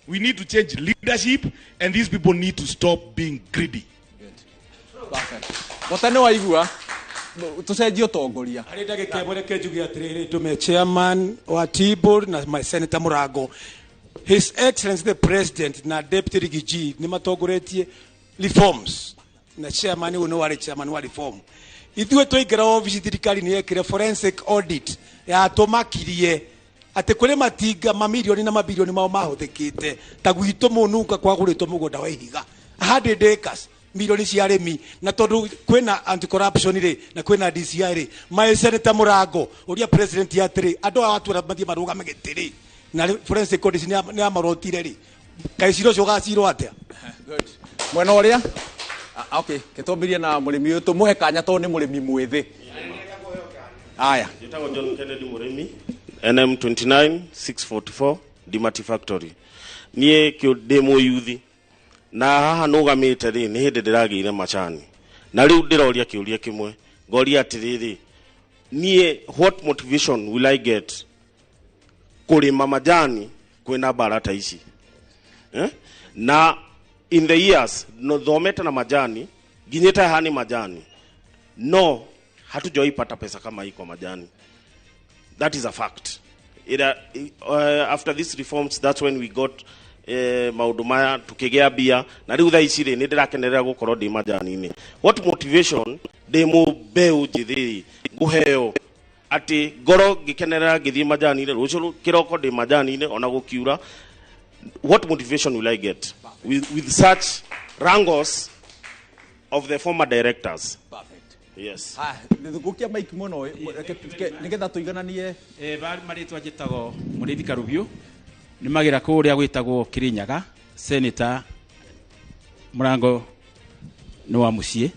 We need to change leadership and these people need to stop being greedy. Watane waigua tucenjie utongoria. Harĩ ndagĩka ĩmwe reke njuge atĩrĩrĩ tume chairman wa T-Board na my senator Mũrango. His Excellency the President na Deputy Rigiji nĩ matongoretie reforms na chairman ũyũ nĩ warĩ chairman wa reform. Ithuĩ twaingĩra obici thirikari nĩ yekire forensic audit ya tũmakirie ati kuri matinga mamilioni na mabilioni mao mahuthikite ta gwitũ mũnunga kwagũrĩtwo mũgũnda wa ihiga 100 acres milioni cia arĩmi na tondu kwina anti corruption ri na kwina DCI ri my senator Murango uria president ya tiri andu atura mathie marugame gitiri na forensic audit ni amarotire ri kaiciro cio gaciro atia good mwena uria okay kitombirie na murimi uyu tumuhe kanya to ni murimi mwithi aya Jitago John Kennedy murimi NM 29644 Dimati Factory nie kio demo yuthi na haha nugamite ri ni hindi ndiragire macani na riu ndiroria kiuria kimwe ngoria atiriri nie what motivation will I get kurima majani kwina barata ici na in the years no thomete na majani ginyeta hani majani no hatujoipata pesa kama hii kwa majani. That is a fact. After these reforms, that's when we got maudumaya tukegea bia na riu tha icire ni ndirakenerera gukorwo ndi majani-ini. What motivation demo beu jithiri guheo ati ngoro ngikenerera ngithii majani-ini rucio kiroko ndi majani-ini ona gukiura. What motivation will I get with such wrangles of the former directors? Yes. Ndugukia Mike muno nigetha tuigananie bari maritwa jitago Murithi Karubio ni magira kuria gwitagwo Kirinyaga senator Murango no wa mucie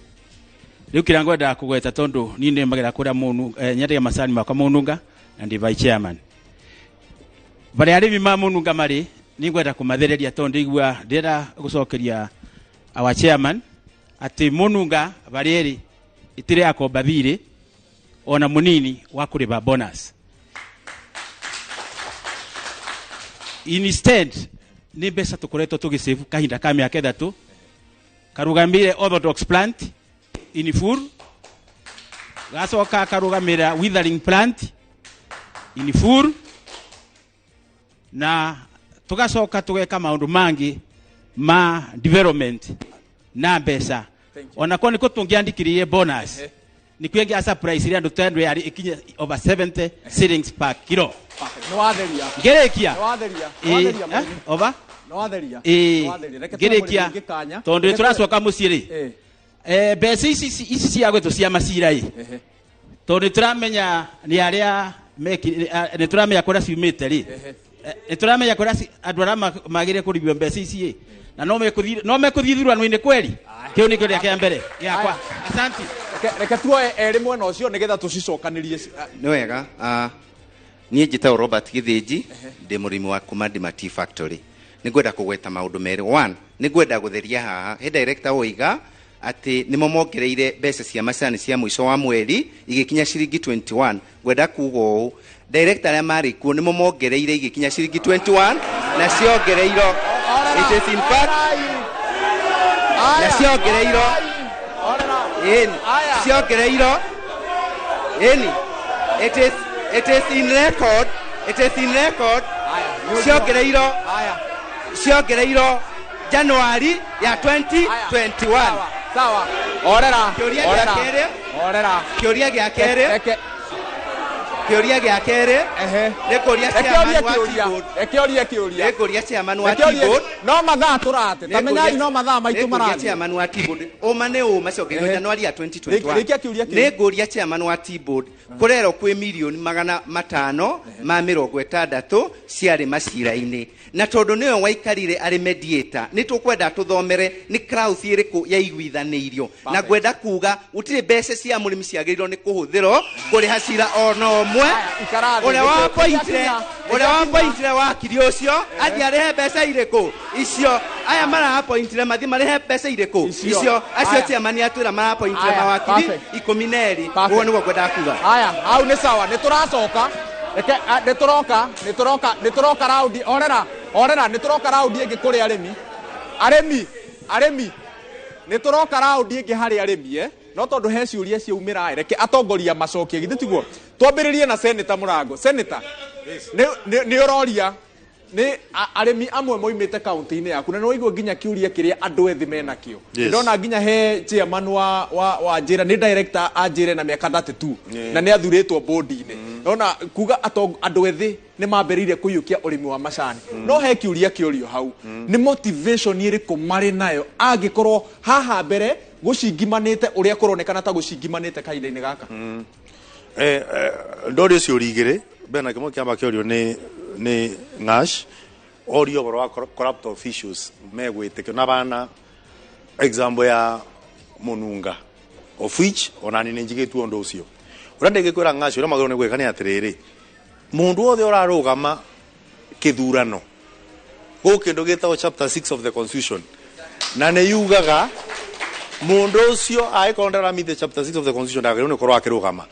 riu kirango nda kugweta tondu ni ndi magira kuria munu nyende masani makwa mununga na ndi vice chairman bari arimi ma mununga mari ni gweta kumathereria tondu igua ndira gucokeria our chairman ati mununga bari eri itire akomba thiri ona munini wa kuriba bonus. Instead ni besa tukoretwo tugisave kahinda ka miaka 3 karugamire orthodox plant in full gacoka karugamira withering plant in full na tugacoka tugeka maundu mangi ma development na besa ona kwa niko tungiandikirie bonus ni kwengi asa price ile andu yari ikinya over 70 shillings per kilo no watheria gerekia no watheria over no watheria gerekia tondu turacoka muciri besa ici cia gwetu cia macira tondu turamenya ni aria ni turamenya kura ciumite ri ni turamenya kura andu ara magire kuribio besa ici na no mekuthithurwa no ine kweli kio ni kio kia mbere yakwa asante reke tuoe eri mwena ucio nigetha tucicokanirie ni wega nie njitao Robert Githinji ndi murimi wa kuma Dimati Factory ni gwenda kugweta maundu meri 1 ni gwenda gutheria haha he director oiga ati nimo mongereire mbeca cia macani cia mwico wa mweri igikinya ciringi 21 gwenda kugo director aria mari kuo nimo mongereire igikinya ciringi 21 na ciongereiro it is in fact na ciongereiro ciongereiro it is in record ciongereiro January ya 2021 sawa orera kioria gia kere Ekoria chairman wa T-board no mathaa turate tamenyai no mathaa maitu marate chairman wa T-board omane o macokerio January ya 2021 negoria chairman wa T-board kurero kwi milioni 560 ciari macira-ini na tondu niyo waikarire ari mediator nitukwenda tuthomere ni crowd iriku ya iguithanirio na gwenda kuga utire mbeca cia murimi ciagiriro ni kuhuthiro kuri hacira ono omwe uria wa pointire wakiri ucio athi arehe mbeca iriku icio aya mara pointire mathi marehe mbeca iriku icio acio chairman atwira mara pointire mawakiri 12 uguo niguo gwenda kuga aya au ni sawa ni turacoka reke nituroka raundi orera nituroka raundi ingi kuri arimi nituroka raundi ingi hari arimi no tondu he ciuria ciumira reke atongoria macokie githe tiguo twambiririe na senator Murango senator ni uroria ni arimi amwe moimite county-ini yaku na no igwe nginya kiuria kiria andu ethi menakio ndona nginya he chairman wa njira ni director anjire na miaka 32 na ni athuritwo board-ini Ona kuga andũ ethĩ nĩ mambĩrĩirie kũiyũkia ũrĩmi wa macani. No he kiũria kĩũrio hau. Nĩ motivation ĩrĩkũ marĩ nayo angĩkorwo haha mbere gũcingimanĩte ũrĩa kũronekana ta gũcingimanĩte kahinda-inĩ gaka? Ndori ũcio ũrigĩrĩ bena kĩmwe kĩamba kĩũrio nĩ Ng'ash orio ũhoro wa corrupt officials megwĩtĩkio na bana example ya Mununga of which onani nĩ njigĩtwo ũndũ ũcio. Ũrĩa ndĩngĩkwĩra Ng'ash ũrĩa magĩrĩirwo nĩ gwĩka nĩ atĩrĩrĩ, mũndũ wothe ũrarũgama kĩthurano gũkũ kĩndũ gĩtagwo chapter 6 of the constitution na nĩ yugaga mũndũ ũcio angĩkorwo ndaramithia chapter 6 of the constitution ndagĩrĩirwo nĩ gũkorwo akĩrũgama.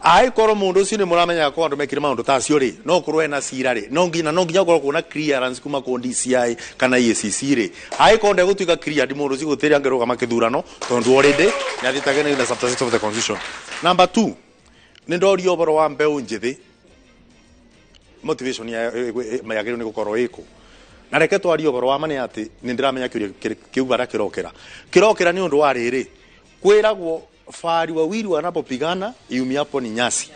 Angĩkorwo mũndũ ũcio nĩ mũramenya ko andũ mekire maũndũ ta acio rĩ, no ũkorwo ena cira rĩ, no nginya ũkorwo kuna clearance kuma kwa DCI kana EACC rĩ. Angĩkorwo ndegũtuĩka cleared mũndũ ũcio gũtirĩ angĩrũgama kĩthurano tondũ already nĩ athiĩte na chapter 6 of the constitution. Number 2, nĩ ndorio ũhoro wa mbeũ njĩthĩ motivation yagĩrĩirwo nĩ gũkorwo ĩkũ. Na reke twarie ũhoro wa ma nĩ atĩ nĩ ndĩramenya kĩu bara kĩrokĩra nĩ ũndũ wa rĩrĩ, kwĩragwo fari wawili wanapopigana iumiapo ni nyasi.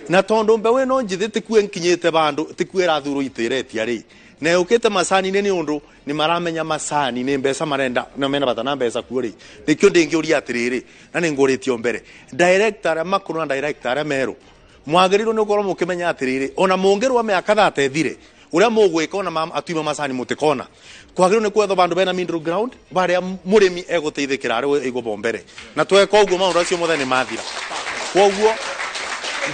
Na tondo mbeũ ĩno njĩthĩ tikuwe nkinyĩte bandũ tikuwe rathurwo itĩretia rĩ, na ũkĩte macani nĩ ũndũ nĩ maramenya macani nĩ mbeca marenda na mena bata na mbeca kuo rĩ, nĩkĩo ndĩngĩũria atĩrĩrĩ na nĩ ngũrĩtio mbere director arĩa makũrũ na director arĩa merũ mwagĩrĩirwo nĩ gũkorwo mũkĩmenya atĩrĩrĩ, ona mũngĩrũa mĩaka 30 ĩthire ũrĩa mũgwĩka ona atuima macani mũtĩkona, kwagĩrĩirwo nĩ kwetha bandũ bena middle ground barĩa mũrĩmi egũteithĩkĩra arĩ igũbo mbere, na tweka ũguo maũndũ acio mothe nĩ mathira. Koguo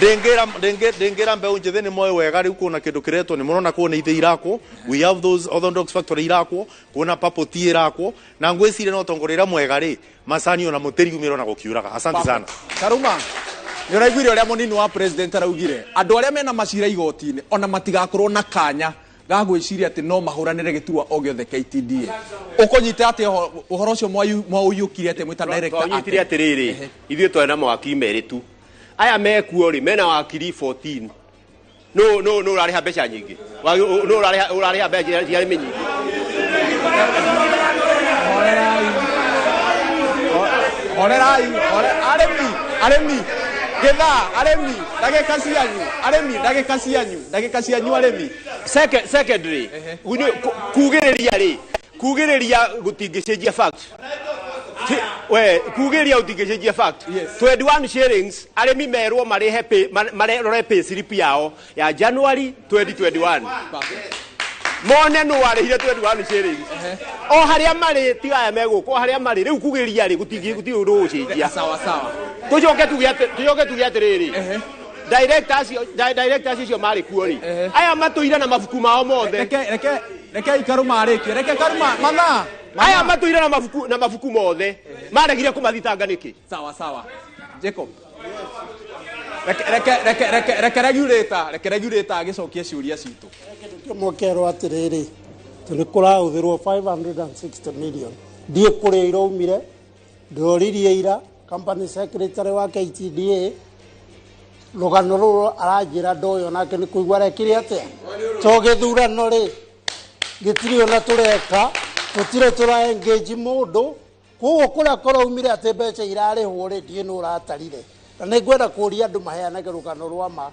ndĩngĩra mbeũ njĩthĩ nĩ moĩ wega rĩu kuna kĩndũ kĩretwo nĩ mũrona kuona ithe irakwo, we have those orthodox factory irakwo, kuna Purple Tea irakwo, na ngwĩciria no tongorera mwega rĩ macani ona mũtĩriumĩrwo na gũkiuraga. Asante sana. Karuma nĩ ũraiguire ũrĩa mũnini wa president araugire andũ arĩa mena macira igoti-inĩ ona matigakorwo na kanya ga gwĩciria atĩ no mahũranĩre gĩturwa o gĩothe KTDA. Ũkũnyita atĩ ũhoro ũcio mwaũiyũkire atĩ mwĩta director ũnyitire atĩrĩrĩ, ithuĩ twĩ na mawakiri merĩ tu, aya mekuo rĩ mena wakiri 14. No ũrarĩha mbeca nyingĩ, no ũrarĩha mbeca cia arĩmi nyingĩ. Horerai arĩmi getha arĩmi ndagĩka cianyu arĩmi. Secondary kugĩrĩria gũtingĩcenjia fact. Kugĩrĩria gũtingĩcenjia fact. 21 shillings arĩmi merwo marore pay slip yao ya January 2021. Mone no warĩhire 21 shillings. O harĩa marĩ tigaya megũkũ harĩa marĩ rĩu kugĩrĩria rĩ gũtingĩ ũndũ ũcenjia. Sawa. Tujoke tuge atĩrĩrĩ. Directors icio marĩ kuo rĩ. Aya matũire na mabuku mao mothe. Reke Karuma arĩkie. Reke Karuma mathaa. Aya matũire na mabuku mothe. Maregire kũmathitanga nĩkĩ? Sawa. Jacob. Reke regulator agĩcokia ciũria citũ. Mũkerwo atĩrĩrĩ tũnĩ kũrahũthĩrwo 560 million. Ndiĩ kũrĩa iraumire ndoririe ira company secretary wa KTDA rũgano rũrũ aranjĩra ndoyo nake nĩ kũigua rekire atĩa to gĩthurano rĩ gĩtirĩ ona tũreka tũtirĩ tũra engage mũndũ koguo kũrĩa kũraumire atĩ mbeca irarĩhwo rĩ ndiĩ nĩ ũratarire na nĩ ngwenda kũria andũ maheanage rũgano rwa ma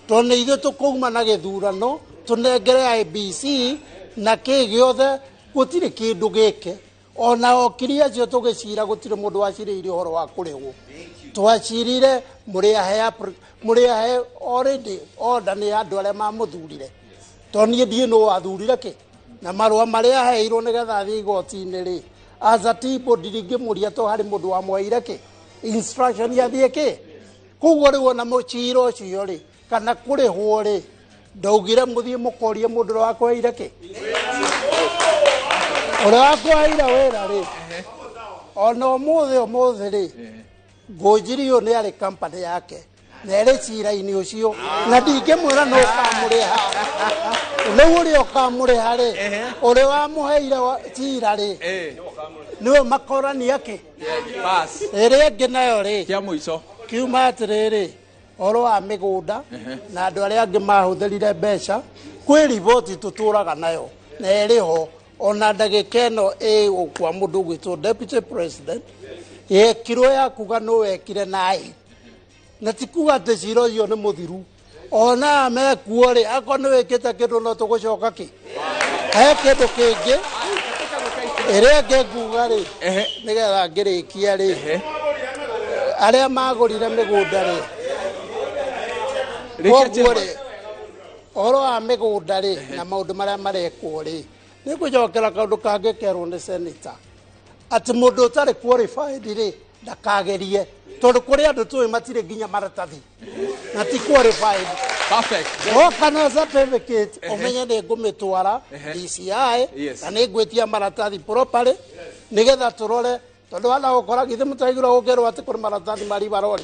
tondũ nĩ ithuĩ tũkauma na gĩthurano tũnengere IBC na kĩ gĩothe gũtirĩ kĩndũ gĩke ona okiri acio tũgĩcira gũtirĩ mũndũ wacirĩire ũhoro wa kũrĩhwo twacirire mũrĩ ahe already order nĩ andũ arĩa mamũthurire tondũ niĩ ndiĩ nũ wathurire kĩ na marũa marĩa aheirwo nĩgetha athiĩ igoti-inĩ rĩ as a tipo ndiringĩmũria to harĩ mũndũ wamweire kĩ instruction yathiĩ kĩ koguo rĩu ona mũcira ũcio rĩ kana kũrĩhwo rĩ ndaugire mũthiĩ mũkorie mũndũ ũrĩa wakweire kĩ ũrĩa wakweire wĩra rĩ ona ũmũthĩ rĩ ngũnjirio nĩ arĩ company yake na ĩrĩ cira-inĩ ũcio na ndingĩmwĩra no ũkamũrĩha rĩu ũrĩa ũkamũrĩha rĩ ũrĩa wamũheire cira rĩ nĩwe makorania kĩ ĩrĩa ĩngĩ nayo rĩ kĩa mũico kiuma atĩrĩrĩ ũhoro wa mĩgũnda na andũ arĩa angĩ mahũthĩrire mbeca kwĩ riboti tũtũraga nayo na ĩrĩho ona ndagĩka ĩno kwa mũndũ gwĩtwo deputy president yekirwo ya kuga no wekire naĩ na ti kuga atĩ cira ũcio nĩ mũthiru ona mekuo rĩ akorwo nĩ wĩkĩte kĩndũ no tũgũcoka kĩ he kĩndũ kĩngĩ ĩrĩa ĩngĩ nguga rĩ nĩgetha ngĩrĩkia rĩ arĩa magũrire mĩgũnda rĩ koguo rĩ ũhoro wa mĩgũnda rĩ na maũndũ marĩa marekwo rĩ nĩ ngũcokera kaũndũ kangĩ kerwo nĩ senator atĩ mũndũ ũtarĩ qualified rĩ ndakagerie tondũ kũrĩ andũ tũĩ matirĩ nginya maratathi na ti qualified. Perfect. Kana certificate umenye nĩ ngũmĩtwara DCI na nĩ ngwĩtia maratathi properly nĩgetha tũrore tondũ wanda gũkora githĩ mũtaigũra gũkerwo atĩ kũrĩ maratathi mari barori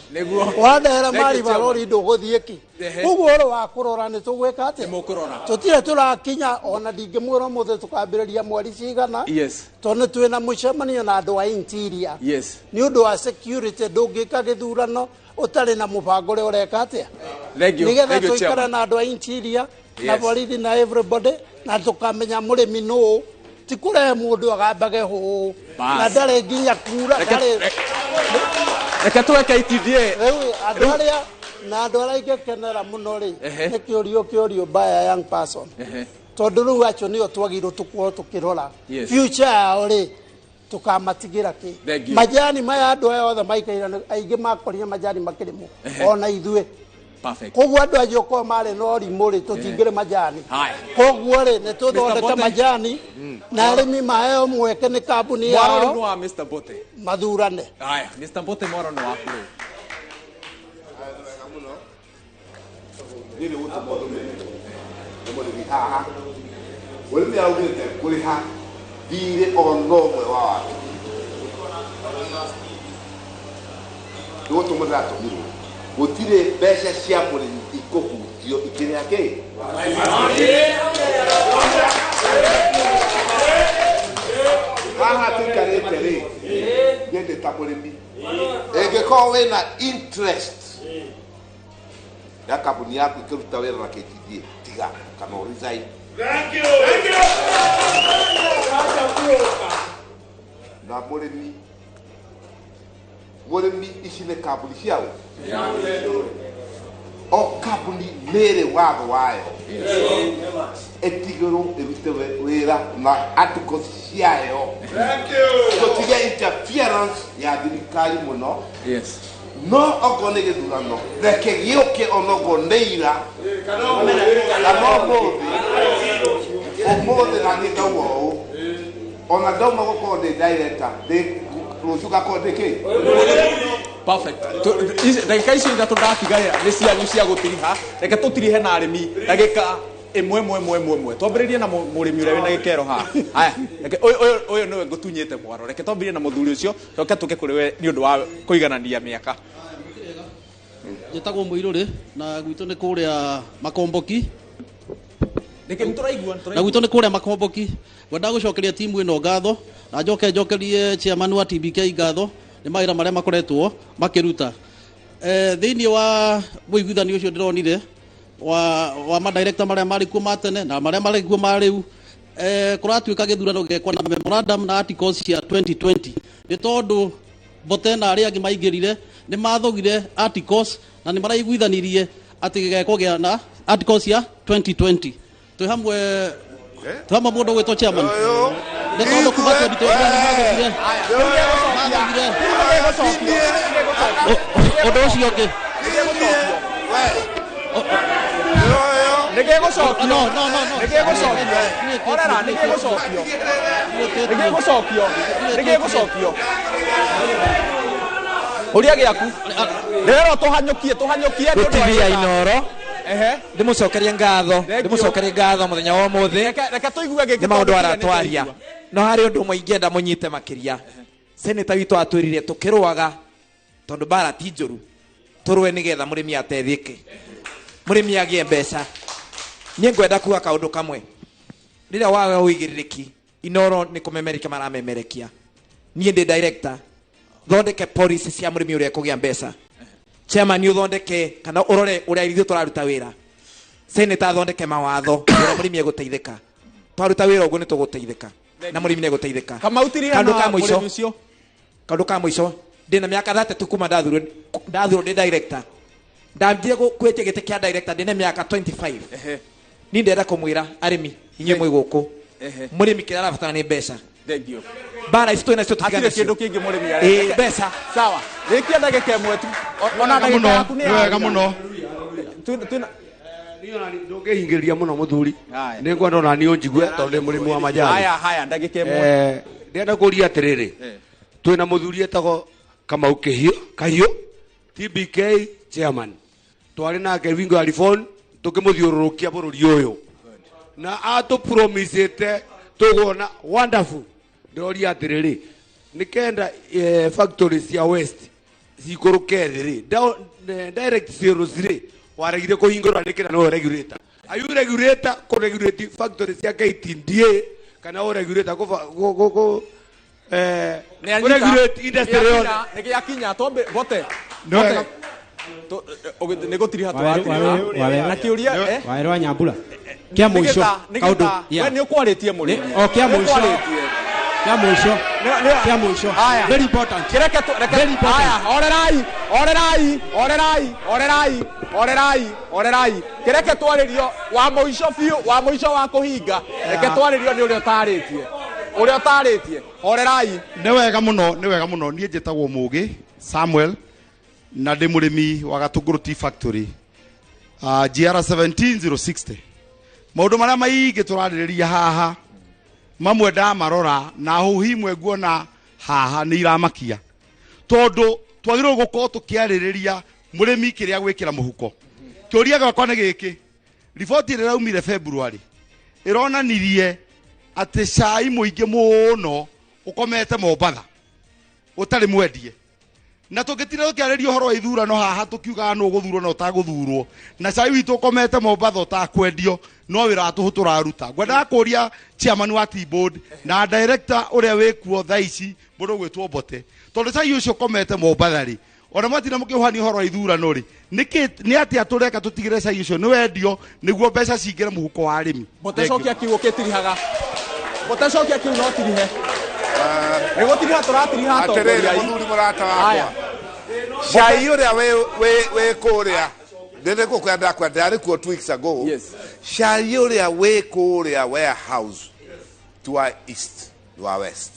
wandehera mari barori ndũgũthiĩ ki ũguo ũrĩ wa kũrora nĩ tũgwĩka atĩ tũtirĩ tũrakinya ona ndingĩmwĩra mũthĩ tũkambĩrĩria mweri cigana tondũ twĩna mũcemanio na andũ a interior nĩ ũndũ wa security ndũngĩka gĩthurano ũtarĩ na mũbango ũrĩa ũreka atĩa nĩgetha tũikare na andũ a interior na borithi na everybody na tũkamenya mũrĩmi nũũ ti kũrehe mũndũ agambage hũ na ndarĩ nginya kura reke tweke ITDA andũ arĩa na andũ arĩa ingĩkenera mũno rĩ nĩ kĩũrio mbaya young person tondũ rĩu acio nĩo twagĩrĩirwo tũkorwo tũkĩrora future yao rĩ tũkamatigĩra kĩ majani maya andũ aya othe maikaire aingĩ makorire majani makĩrĩmwo ona ithuĩ koguo andũ acio okorwo marĩ na ũrimũ rĩ tũtingĩrĩ majani koguo rĩ nĩ tũthondeke majani na arĩmi maheo mweke nĩ kambuni yao mathurane. Mr. Mbote mwaro nĩ waku rĩ nĩ gũtũma mũrĩmi haha mũrĩmi augĩte kũrĩha thirĩ ono ũmwe wa wake nĩ gũtũma ndĩratũmirwo gũtirĩ mbeca cia mũrĩmi ikũhutio ikĩrĩa kĩ haha tũikarĩte rĩ nyendĩ ta mũrĩmi ĩngĩkorwo wĩna interest ya kambuni yaku ikĩruta wĩra na KTDA tiga kana resign. Na mũrĩmi ici nĩ kambuni ciao o kambuni nĩrĩ watho wayo ĩtigĩrwo ĩrute wĩra na articles ciayo tũtige interference ya thirikari mũno no okorwo nĩ gĩthurano reke gĩũke onokorwo nĩ ira kana ũmũthĩ na niĩ ngauga ũũ ona ndauma gũkorwo ndĩ director rũciũ gakorwo ndĩ kĩ perfect ndagĩka icio ithatũ ndatigaĩra nĩ cianyu cia gũtiriha reke tũtirihe na arĩmi ndagĩka ĩmwe twambĩrĩrie na mũrĩmi ũrĩa wĩna gĩkero haha haya reke ũyũ nĩwe ngũtunyĩte mwaro reke twambĩrĩrie na mũthuri ũcio coke tũke kũrĩ we nĩ ũndũ wa kũiganania mĩaka njĩtagwo Mũirũrĩ na gwitũ nĩ kũrĩa Makomboki na gwitũ nĩ kũrĩa Makomboki ngwenda gũcokeria timu ĩno ngatho na njokerie chairman wa TBK ngatho nĩ mawĩra marĩa makoretwo makĩruta thĩinĩ wa mũiguithanio ũcio ndĩronire wa madirector marĩa marĩ kuo matene na marĩa marĩ kuo marĩu kũratuĩka gĩthurano gĩgekwo na memorandum na articles cia 2020 nĩ tondũ Mbote na arĩa angĩ maingĩrire nĩ mathogire articles na nĩ maraiguithanirie atĩ gĩgekwo gĩa na articles cia 2020 twĩ hamwe mũndũ gwĩtwo chairman nĩ tondũ kuma 2020 mathogire ũndũ ũcio ũngĩ ũria gĩaku rero tũhanyũkie gũtithia Inoro ndĩmũcokerie ngatho mũthenya wa ũmũthĩ nĩ maũndũ aratwaria no harĩ ũndũ ũmwe ingĩenda mũnyite makĩria seneta witũ atwĩrire tũkĩrũaga tondũ bara ti njũru tũrũe nĩgetha mũrĩmi ateithĩke mũrĩmi agĩe mbeca niĩ ngwenda kuga kaũndũ kamwe rĩrĩa waga ũigĩrĩrĩki Inoro nĩ kũmemerekia maramemerekia niĩ ndĩ director thondeke policy cia mũrĩmi ũrĩa kũgĩa mbeca chairman nĩ ũthondeke kana ũrore ũrĩa ithuĩ tũraruta wĩra senator athondeke mawatho ũrĩa mũrĩmi egũteithĩka twaruta wĩra ũguo nĩ tũgũteithĩka na mũrĩmi nĩ egũteithĩka kaũndũ ka mũico ndĩna mĩaka 30 kuma ndathurwo ndĩ director ndambire kwetia gite kia director ndine miaka 25 ni ndenda kumwira arimi inye mwe guku murimi kira arabatana ni mbeca thank you bara isto ina cio tutigane kindu kingi murimi mbeca sawa rikia ndagika imwe tu ona ndagika yaku ni wega muno ndungihingiriria muno muthuri ni ngwenda ona ni unjigue tondu murimi wa majani haya ndagika imwe ndenda kuria atiriri twina muthuri etagwo Kamau Kahiu TBK chairman twari nake wingo ya phone tukimuthiururukia bururi uyu na atu promisete tugona wonderful ndoria atiriri nikenda factories ya west zikuruke thiri direct sales ri waregire kuhingura nikira no regulator ayu regulator ko regulate factories ya KTDA kana o regulator ko regulate industry nigiakinya tombe bote nego tiri hatu na kiuria wairwa nyambura kia muisho kaudu ya ni kwaritie muri kia muisho very important kireke haya orerai kireke twaririo wa muisho fiu wa muisho wa kuhinga reke twaririo ni uria utaritie orerai ni wega muno nie njitagwo Mugi Samuel na ndi murimi wa Gatunguru Tea Factory GR 17060 maundu maria maingi turaririria haha mamwe ndamarora na huhi mwe nguona haha ni iramakia tondu twagirwo gukorwo tukiaririria murimi kiria gwikira muhuko kiuria gakwa ni giki riboti ira raumire February ironanirie ati cai muingi muno ukomete Mombatha utari mwendie na tugitire ukiariria horo wa ithurano haha tukiuga no guthurwo no taguthurwo na cai witu ukomete Mombatha utakwendio no wira atuhutura ruta ngwenda kuria chairman wa tea board na director uria wikuo thaici mundu gwitwo Bote tondu cai ucio ukomete Mombatha ri ona matina mukiuhani horo wa ithurano ri ni ati atureka tutigire cai ucio ni wendio niguo mbeca cingire muhuko wa arimi Bote cokia kiugo kitirihaga Bote cokia kiugo no tirihe nego tiriha turatiriha atiriri muthuri murata wakwa cai uria we kuria ndende kukwenda kwenda ari kuo 2 weeks ago cai uria we kuria warehouse to our east to our west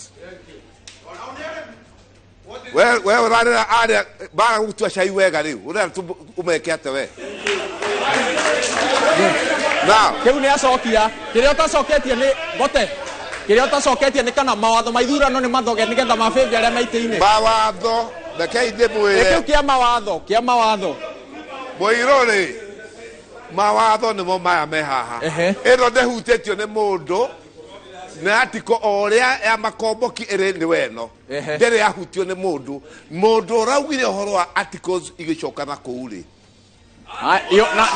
we urarira aria bara gutua cai wega riu urera umeke ate we now kiu ni acokia kiria utacoketie ni Bote kiria utacoketie ni kana mawatho ma ithurano ni mathoge nigetha mabebe aria maite-ini mawatho reke inde mwire kiu kia mawatho Moirore mawatho nimo maya me haha ino ndehutetio ni mundu na atiko oria ya makomboki iri ni weno ndere yahutio ni mundu raugire uhoro wa articles igicokana kuuri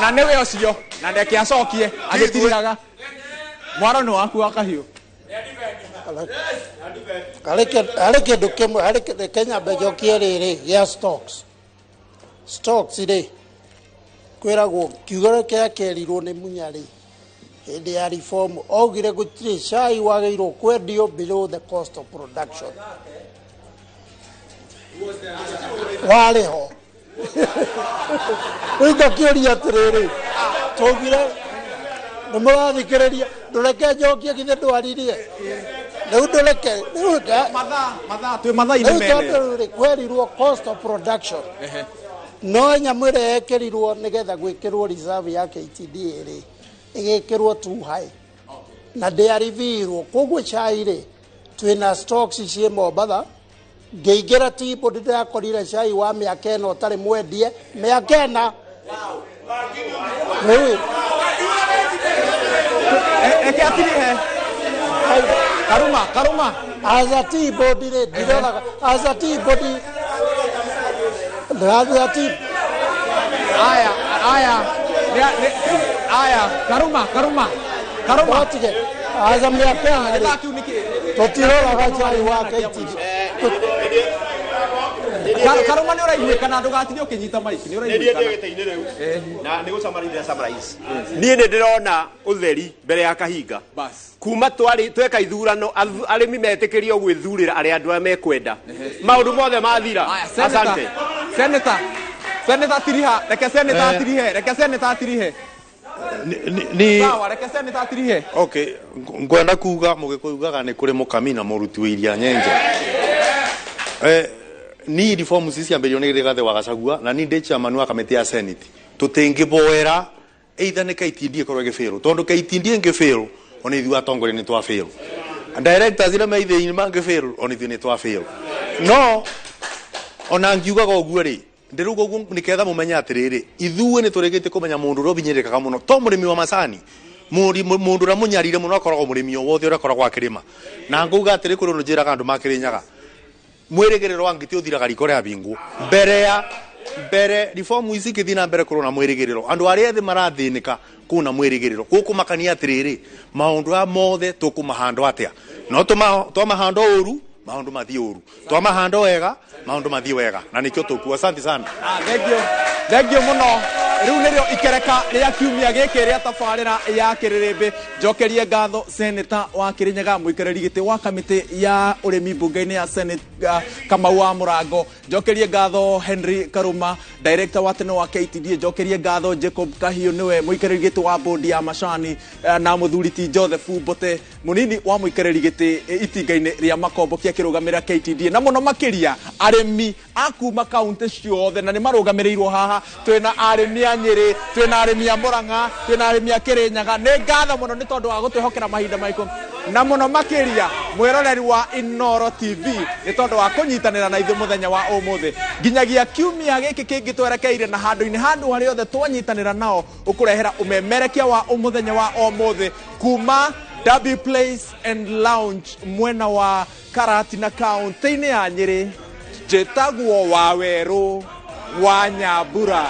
na niwe ocio na ndeke acokie agitiraga mwaro ni waku wa Kahiu harä kä ndå kä mwe harä Kenya mbejokie rä rä gä a stocks rä kwä ragwo kiugo kä akerirwo nä munya rä hä ndä ya reform augire gå tirä cai wagä irwo kwendio below the cost of production warä ho rä u ngakä ria atä rä rä tågire nä må rathikä rä ria ndå reke njokie githä ndwaririe rä u ndå reke rä kwerirwo cost of production no nyamå ä rä yekä rirwo nä getha gwä kä rwo reserve ya KTDA rä ä gä kä rwo too high na ndäarivirwo koguo cai rä twä na stocks ciä Mombatha ngä ingä ra tibo ndä ndärakorire cai wa mä aka ä no å tarä mwendie mä aka ä na eke atirihe karuma as a tea body rä ndiroraga as a tea body ndärathiä ati aya karuma tige as a mä aka ä na tå tiroraga cai wa KTDA karuma nä å raiguä kana ndå gatithä å kä nyita maiki nä å raiguä na nä gå camarithia niä nä ndä rona å theri mbere ya kahinga kuma tweka ithurano arä mi metä kä rio gwä thurä ra arä andå arä a mekwenda maå ndå mothe mathira Senator Senator Tiriha, reke Senator Tirihe, reke Senator Tirihe. Sawa, reke Senator Tirihe. Okay, ngwenda kuga mugikugaga ni kuri mukamina muruti wiria nyenje. Ni reforms ici ambelio ni gathe wa Gachagua na ni ndi chairman wa kamiti ya Senate. Tutingiboera either ni KTD korwe gefero. Tondu KTD ngefero, oni ithu atongore ni twa fail. Directors ira maithe-ini mangefero, oni ithu ni twa fail. No ona ngiugaga uguo ri ndiruga uguo niketha mumenya atiriri ithuwe ni turegete kumenya mundu ro binyerekaga muno to murimi wa macani mundu ra munyarire muno akoragwo murimi o wothe urakoragwo akirima na nguga atiri kuri no njira kandu makirinyaga mweregerero wangiti uthiraga riko ria bingu mbere reform ici kithina mbere kuri na mweregerero andu ari ethi marathinika kuna mweregerero guku makania atiriri maundu a mothe tukumahando atia no tumahando uru maundu mathie uru twamahando wega maundu mathie wega na nikyo tukua. Asante sana. Thank you muno. Riu nirio ikereka ria kiumia giki ria tabarira ya Kirirembe. Njokerie ngatho Senator wa Kirinyaga muikariri giti wa kamiti ya urimi bunge-ini ya Senate Kamau wa Murango. Njokerie ngatho Henry Karuma, director wa tene wa KTD. Njokerie ngatho Jacob Kahio niwe muikariri giti wa board ya macani na muthuriti Joseph Mbote munini wa muikariri giti itinga-ini ria makombo kia kirugamira KTD na muno makiria arimi akuma kaunti ciothe na ni marugamirirwo haha. Twina arimi a Nyeri, twina arimi a Murang'a, twina arimi a Kirinyaga. Ni ngatho muno ni tondu wa gutwihokera mahinda maiku na muno makiria mwiroreri wa Inoro TV ni tondu wa kunyitanira na ithu muthenya wa umuthi nginyagia kiumia giki kingi twerekeire na handu-ini handu hari othe twanyitanira nao ukurehera umemerekia wa umuthenya wa umuthi kuma Derby Place and Lounge mwena wa Karatina kaunti-ini ya Nyeri. Jetagwo Waweru wa Nyambura.